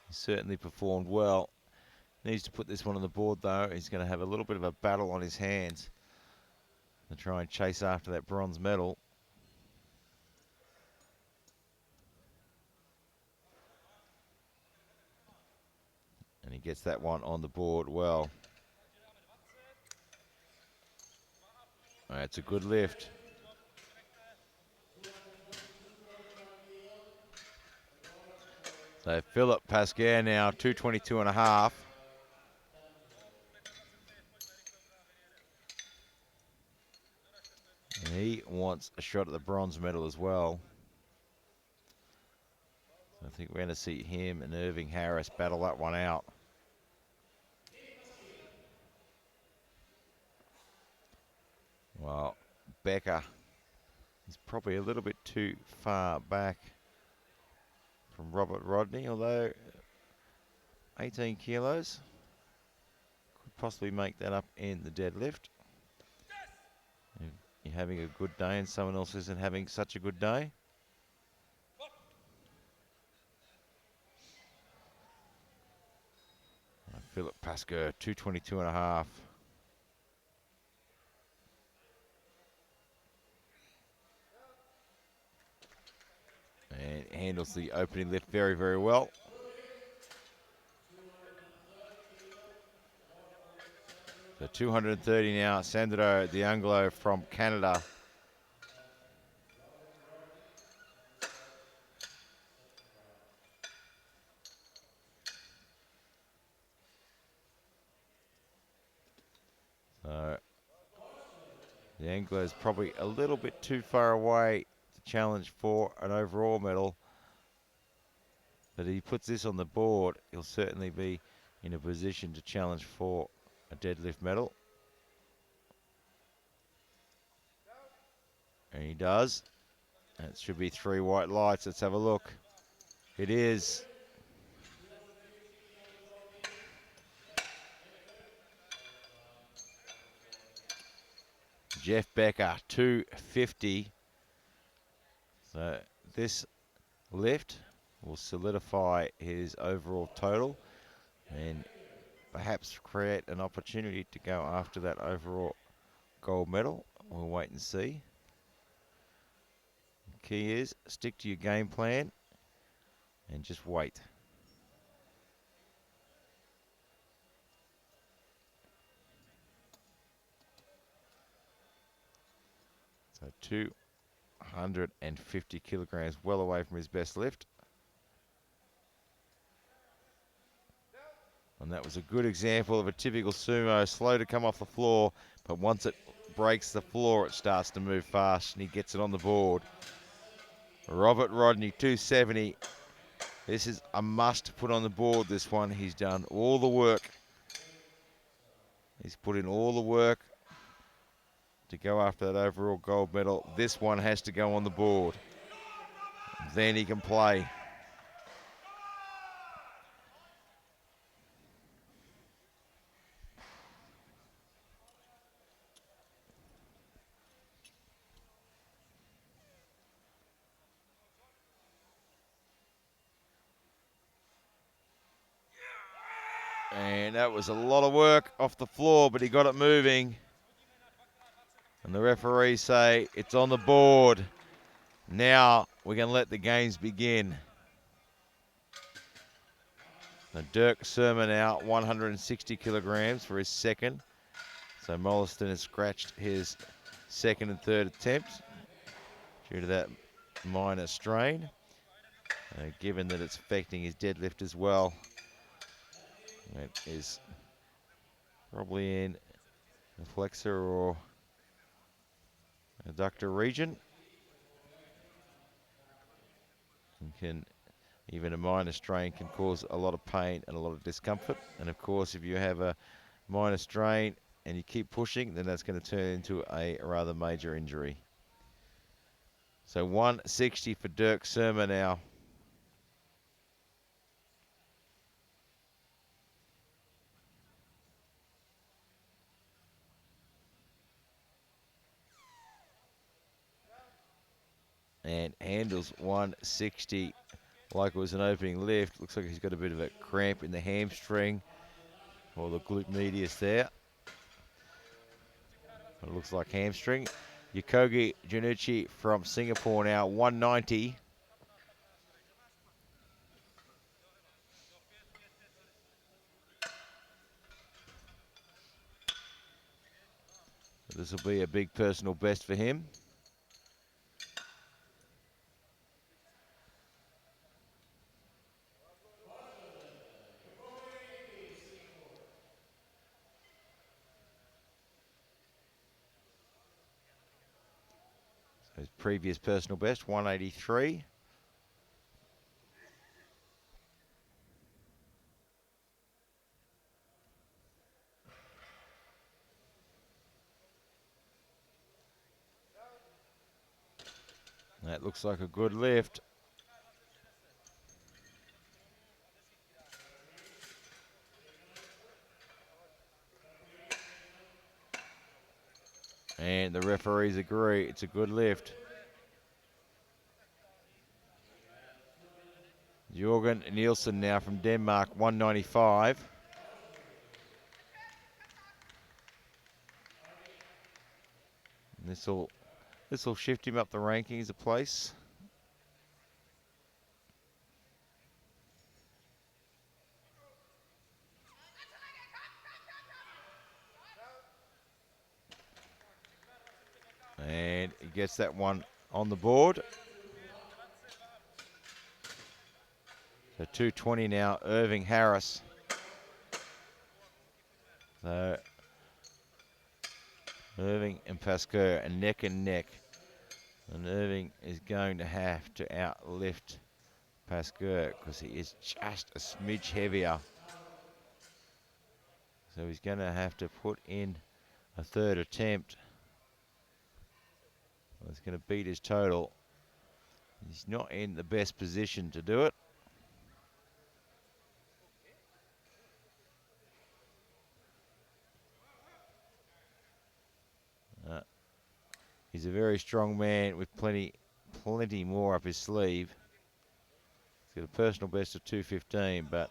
He certainly performed well. Needs to put this one on the board though. He's going to have a little bit of a battle on his hands to try and chase after that bronze medal. And he gets that one on the board well. It's a good lift. So Phillip Pascoe now 222.5. And he wants a shot at the bronze medal as well. So I think we're going to see him and Irving Harris battle that one out. Well, Becker is probably a little bit too far back from Robert Rodney, although 18 kilos could possibly make that up in the deadlift. If you're having a good day and someone else isn't having such a good day. Phillip Pascoe, 222.5. And handles the opening lift very, very well. So 230 now, Sandro D'Angelo from Canada. So D'Angelo is probably a little bit too far away to challenge for an overall medal. But if he puts this on the board, he'll certainly be in a position to challenge for a deadlift medal. And he does. That should be 3 white lights. Let's have a look. It is. Jeff Becker, 250. So this lift will solidify his overall total and perhaps create an opportunity to go after that overall gold medal. We'll wait and see. The key is stick to your game plan and just wait. So 250 kilograms, well away from his best lift. And that was a good example of a typical sumo, slow to come off the floor, but once it breaks the floor, it starts to move fast, and he gets it on the board. Robert Rodney, 270. This is a must put on the board, this one. He's done all the work. He's put in all the work to go after that overall gold medal. This one has to go on the board. Then he can play. And that was a lot of work off the floor, but he got it moving. And the referees say it's on the board. Now we can let the games begin. Now Dirk Sermon out 160 kilograms for his second. So Wollaston has scratched his second and third attempts due to that minor strain. Given that it's affecting his deadlift as well, it is probably in the flexor or adductor region. And even a minor strain can cause a lot of pain and a lot of discomfort. And of course, if you have a minor strain and you keep pushing, then that's going to turn into a rather major injury. So 160 for Dirk Sermon now. And handles 160 like it was an opening lift. Looks like he's got a bit of a cramp in the hamstring or the glute medius there. It looks like hamstring. Yukogi Janucci from Singapore now, 190. This will be a big personal best for him. His previous personal best, 183. That looks like a good lift. And the referees agree, it's a good lift. Jorgen Nielsen now from Denmark, 195. This will shift him up the rankings a place. And he gets that one on the board. So 220 now, Irving Harris. So Irving and Pascoe are neck and neck. And Irving is going to have to outlift Pascoe because he is just a smidge heavier. So he's going to have to put in a third attempt. It's going to beat his total. He's not in the best position to do it. He's a very strong man with plenty more up his sleeve. He's got a personal best of 215, but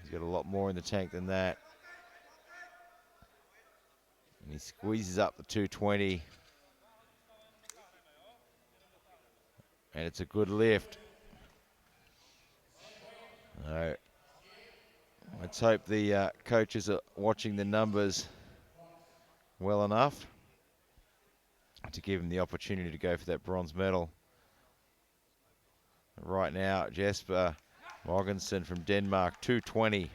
he's got a lot more in the tank than that. And he squeezes up the 220. And it's a good lift. Let's hope the coaches are watching the numbers well enough to give him the opportunity to go for that bronze medal. Right now, Jesper Morgenson from Denmark, 220.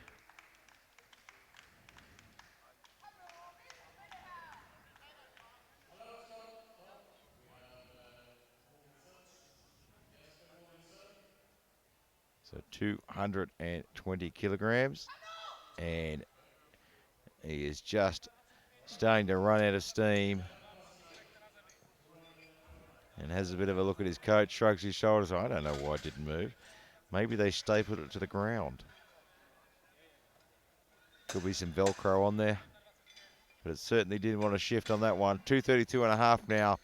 220 kilograms. And he is just starting to run out of steam. And has a bit of a look at his coach, shrugs his shoulders. I don't know why it didn't move. Maybe they stapled it to the ground. Could be some Velcro on there. But it certainly didn't want to shift on that one. 232.5 now.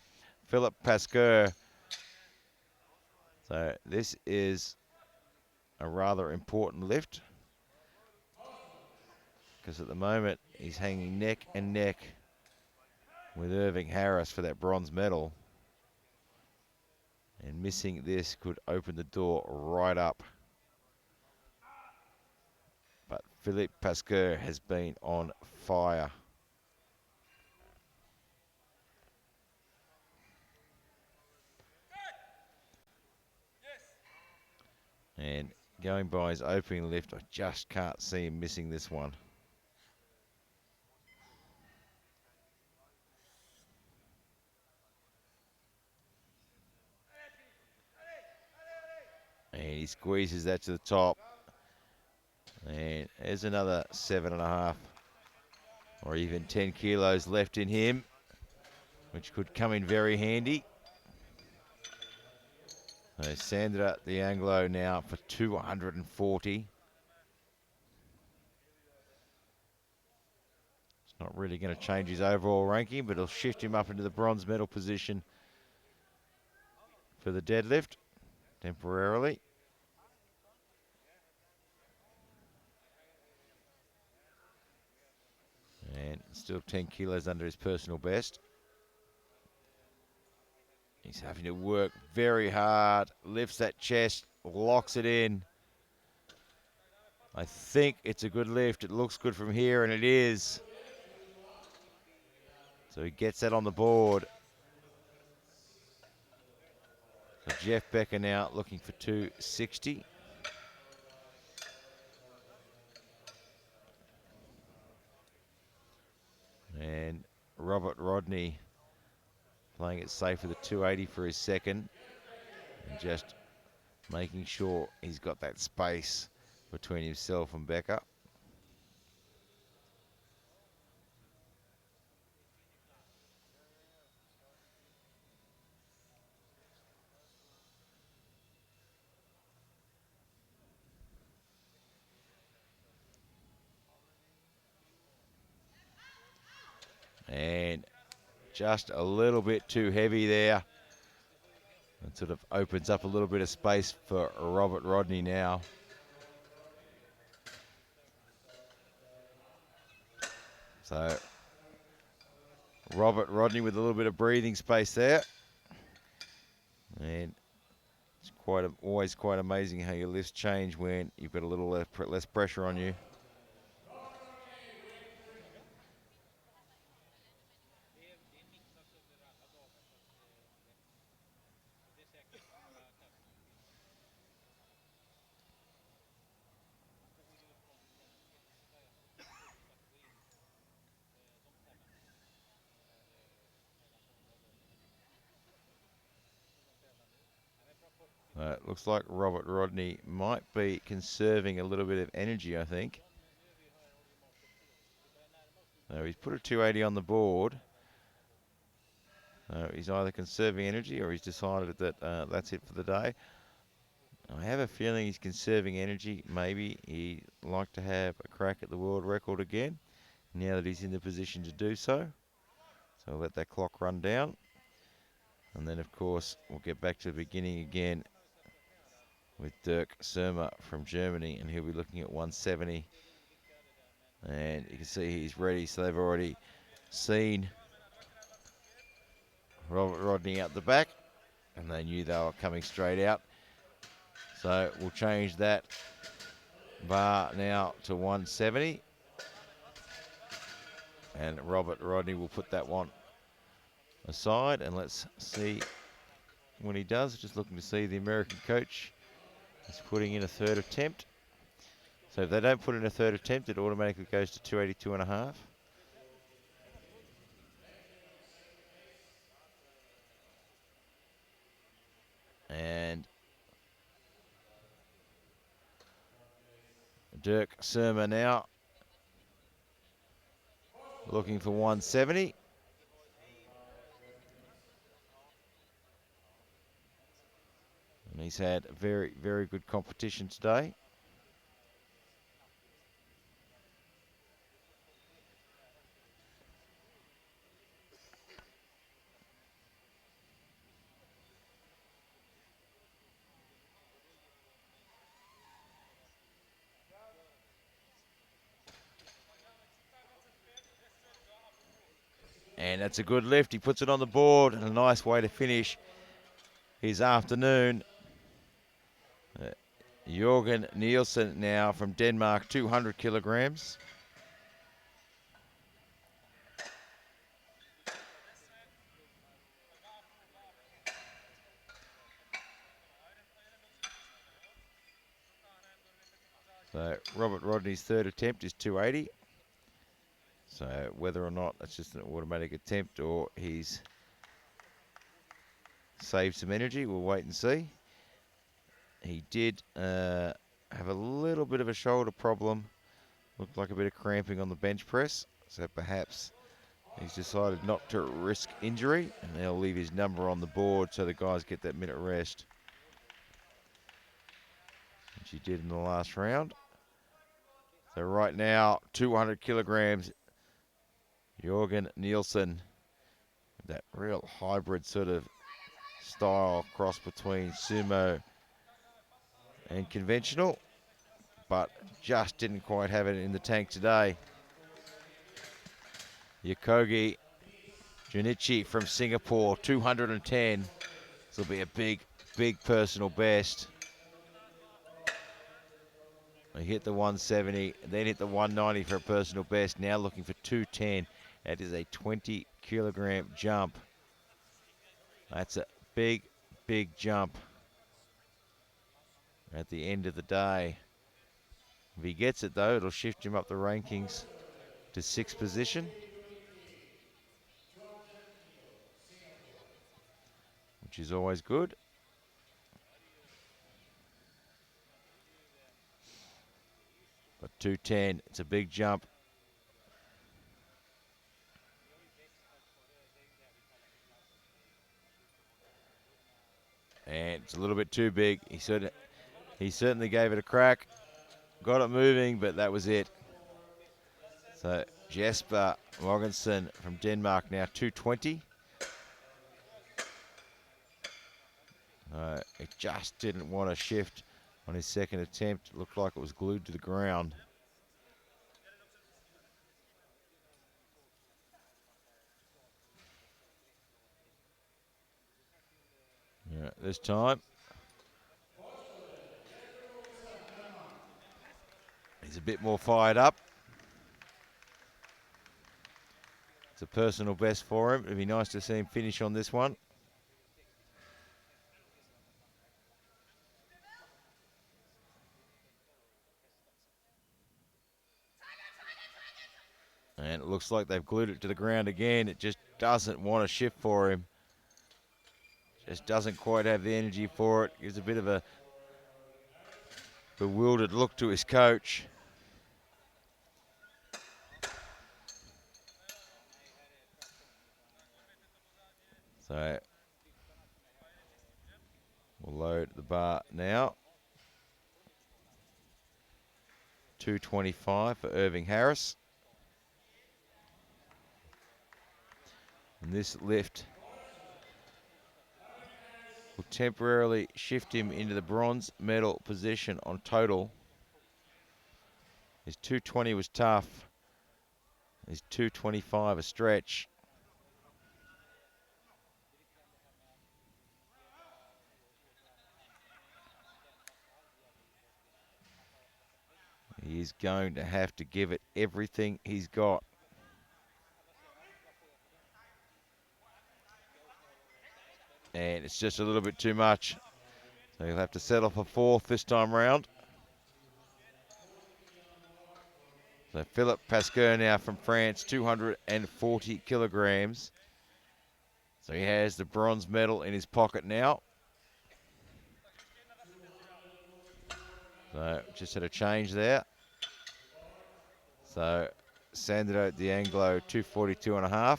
Phillip Pascoe. So this is a rather important lift, because at the moment he's hanging neck and neck with Irving Harris for that bronze medal. And missing this could open the door right up. But Phillip Pascoe has been on fire. And going by his opening lift, I just can't see him missing this one. And he squeezes that to the top. And there's another 7.5 or even 10 kilos left in him, which could come in very handy. So Sandra the Anglo now for 240. It's not really going to change his overall ranking, but it'll shift him up into the bronze medal position for the deadlift temporarily. And still 10 kilos under his personal best. He's having to work very hard, lifts that chest, locks it in. I think it's a good lift. It looks good from here, and it is. So he gets that on the board. So Jeff Becker now looking for 260. And Robert Rodney playing it safe with a 280 for his second. And just making sure he's got that space between himself and Becker. And just a little bit too heavy there. It sort of opens up a little bit of space for Robert Rodney now. So Robert Rodney with a little bit of breathing space there. And it's always quite amazing how your lifts change when you've got a little less pressure on you. It looks like Robert Rodney might be conserving a little bit of energy, I think. So he's put a 280 on the board. He's either conserving energy or he's decided that that's it for the day. I have a feeling he's conserving energy. Maybe he'd like to have a crack at the world record again, now that he's in the position to do so. So I'll let that clock run down. And then, of course, we'll get back to the beginning again with Dirk Surma from Germany, and he'll be looking at 170. And you can see he's ready, so they've already seen Robert Rodney out the back, and they knew they were coming straight out. So we'll change that bar now to 170. And Robert Rodney will put that one aside, and let's see when he does. Just looking to see the American coach is putting in a third attempt. So if they don't put in a third attempt, it automatically goes to 282.5. And Dirk Surma now looking for 170. And he's had a very, very good competition today. And that's a good lift. He puts it on the board, and a nice way to finish his afternoon. Jorgen Nielsen now from Denmark, 200 kilograms. So Robert Rodney's third attempt is 280. So whether or not that's just an automatic attempt or he's saved some energy, we'll wait and see. He did have a little bit of a shoulder problem. Looked like a bit of cramping on the bench press. So perhaps he's decided not to risk injury, and they'll leave his number on the board so the guys get that minute rest, which he did in the last round. So right now, 200 kilograms, Jorgen Nielsen, that real hybrid sort of style cross between sumo and conventional, but just didn't quite have it in the tank today. Yakogi Junichi from Singapore, 210. This will be a big, big personal best. He hit the 170, then hit the 190 for a personal best. Now looking for 210. That is a 20 kilogram jump. That's a big, big jump at the end of the day. If he gets it though, it'll shift him up the rankings to 6th position, which is always good. But 210, it's a big jump. And it's a little bit too big. He certainly gave it a crack. Got it moving, but that was it. So Jasper Morgenson from Denmark now 220. It just didn't want to shift on his second attempt. It looked like it was glued to the ground. Yeah, this time he's a bit more fired up. It's a personal best for him. It'd be nice to see him finish on this one. And it looks like they've glued it to the ground again. It just doesn't want to shift for him. Just doesn't quite have the energy for it. Gives a bit of a bewildered look to his coach. So we'll load the bar now. 225 for Irving Harris. And this lift will temporarily shift him into the bronze medal position on total. His 220 was tough. His 225 a stretch. He is going to have to give it everything he's got. And it's just a little bit too much. So he'll have to settle for 4th this time round. So Phillip Pascoe now from France, 240 kilograms. So he has the bronze medal in his pocket now. So just had a change there. So Sandro D'Angelo, 242.5.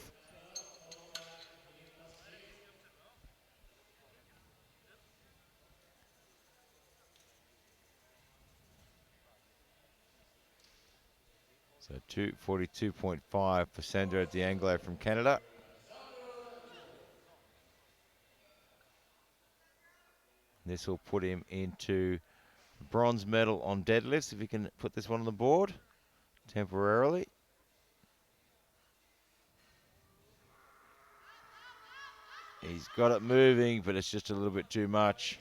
So 242.5 for Sandro D'Angelo from Canada. This will put him into bronze medal on deadlifts, if he can put this one on the board temporarily. He's got it moving, but it's just a little bit too much.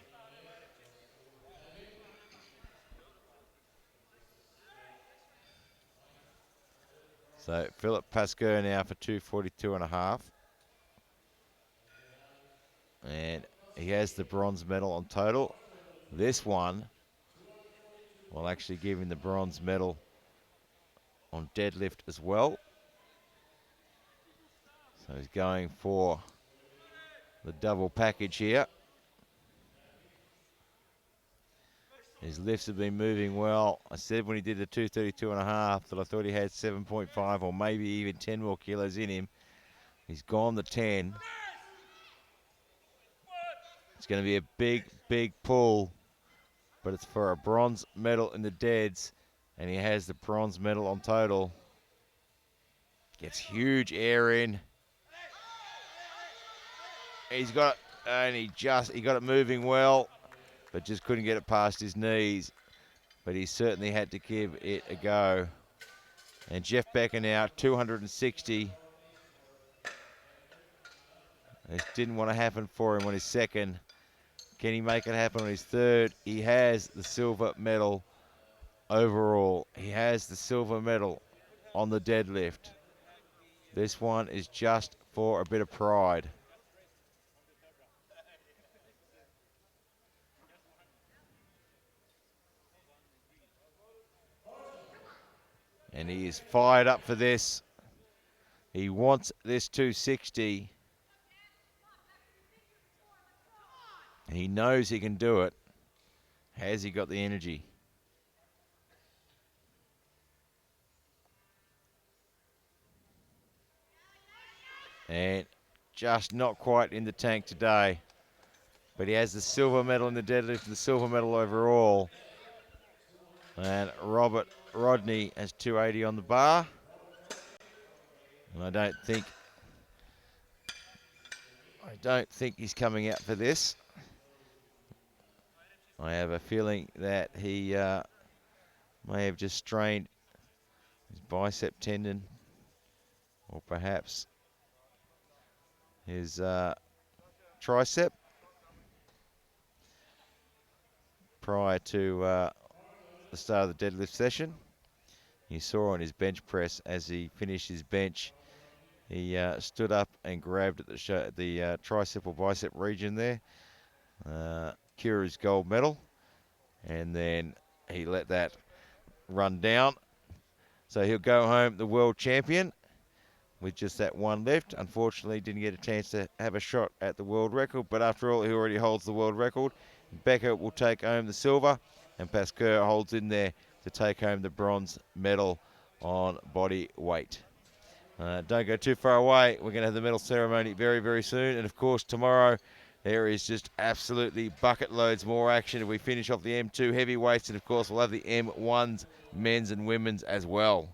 So Phillip Pascoe now for 242.5. And he has the bronze medal on total. This one will actually give him the bronze medal on deadlift as well. So he's going for the double package here. His lifts have been moving well. I said when he did the 232.5 that I thought he had 7.5 or maybe even 10 more kilos in him. He's gone the 10. It's going to be a big, big pull, but it's for a bronze medal in the deads, and he has the bronze medal on total. Gets huge air in. He's got it, and he got it moving well, but just couldn't get it past his knees. But he certainly had to give it a go. And Jeff Becker now, 260. This didn't want to happen for him on his second. Can he make it happen on his third? He has the silver medal overall. He has the silver medal on the deadlift. This one is just for a bit of pride. And he is fired up for this. He wants this 260. He knows he can do it. Has he got the energy? And just not quite in the tank today. But he has the silver medal in the deadlift and the silver medal overall. And Rodney has 280 on the bar. And I don't think he's coming out for this. I have a feeling that he may have just strained his bicep tendon, or perhaps his tricep prior to the start of the deadlift session. You saw on his bench press as he finished his bench, he stood up and grabbed at the tricep or bicep region there, Kira's gold medal, and then he let that run down. So he'll go home the world champion with just that one left. Unfortunately, didn't get a chance to have a shot at the world record, but after all, he already holds the world record. Becker will take home the silver, and Pascoe holds in there to take home the bronze medal on body weight. Don't go too far away. We're going to have the medal ceremony very, very soon. And, of course, tomorrow there is just absolutely bucket loads more action. We finish off the M2 heavyweights, and, of course, we'll have the M1s, men's and women's as well.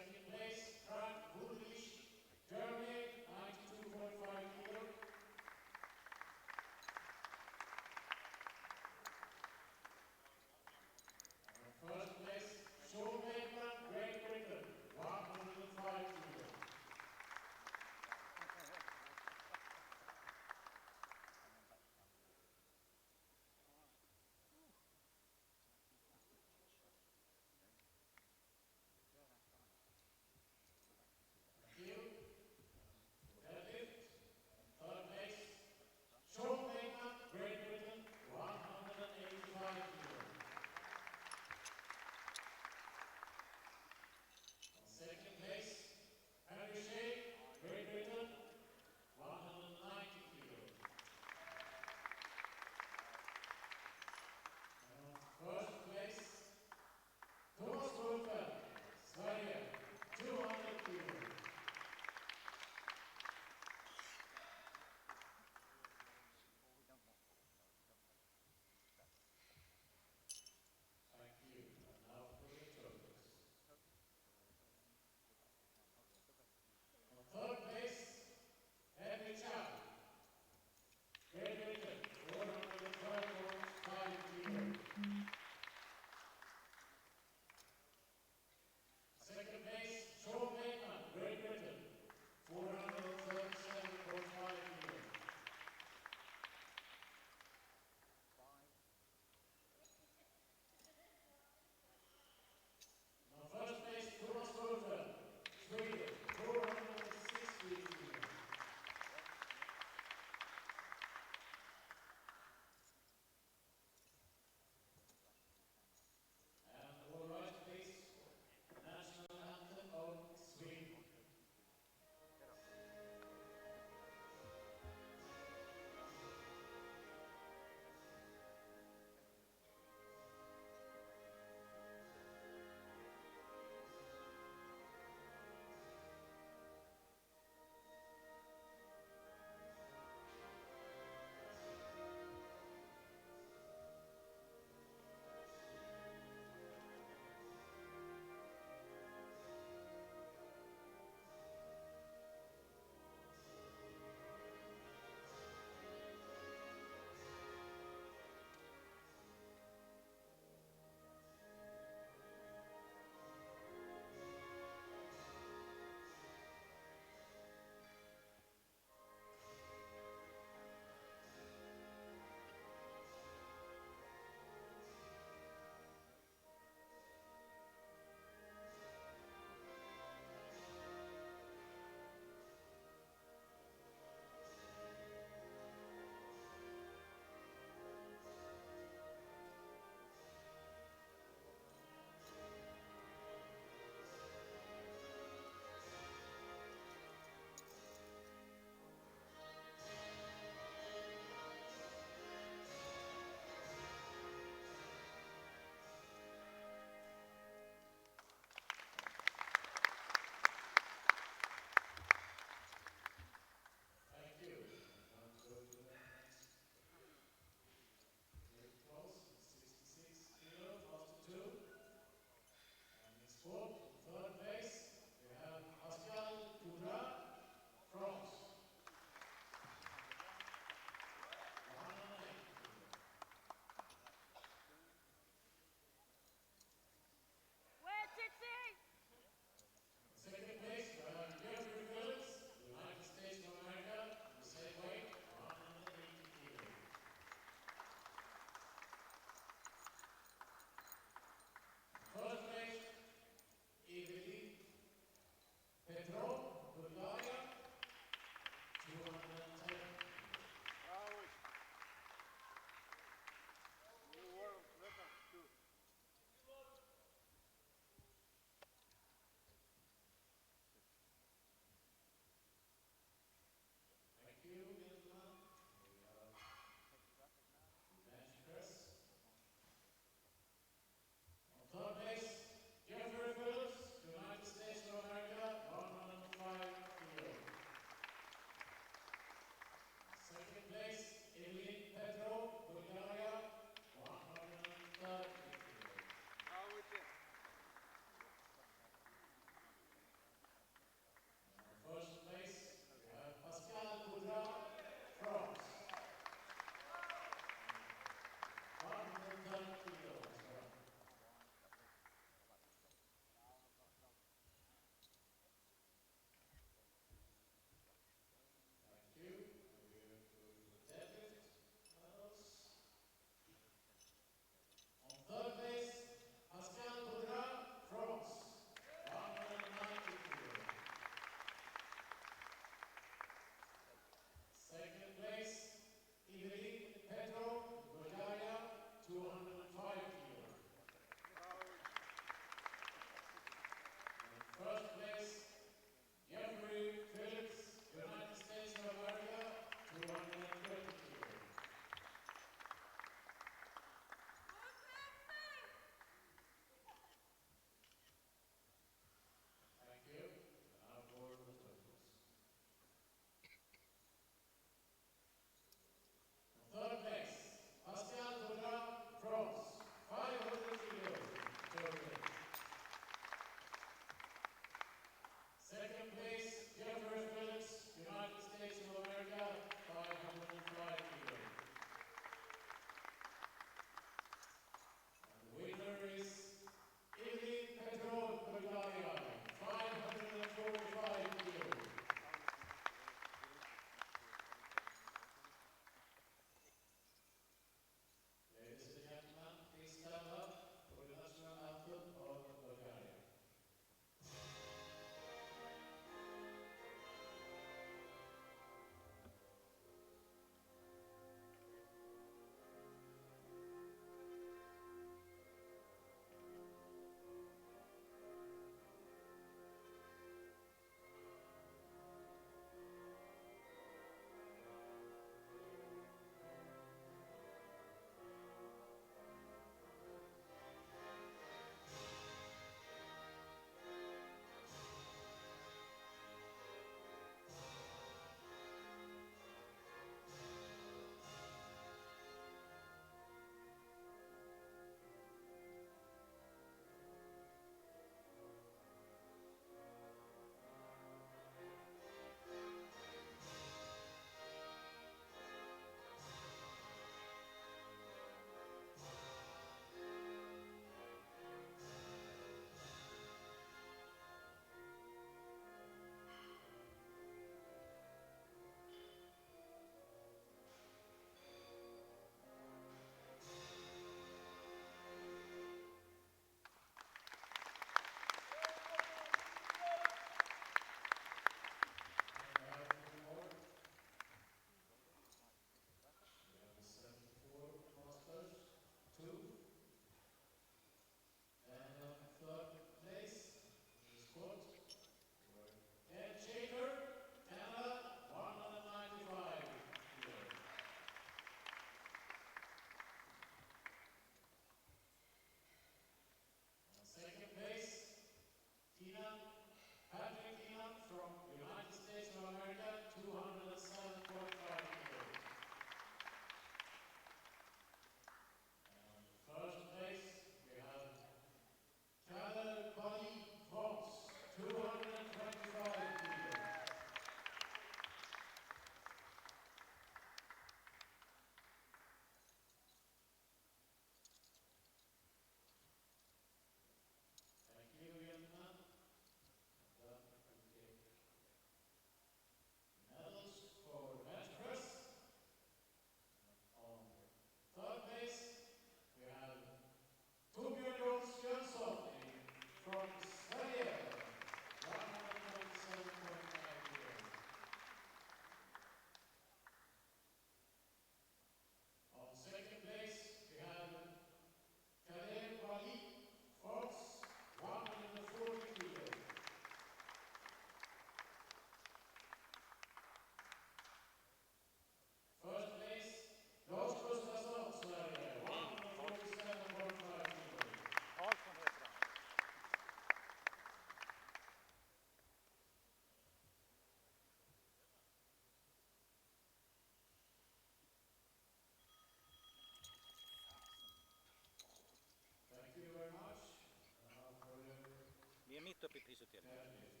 Stoppi pisutellen.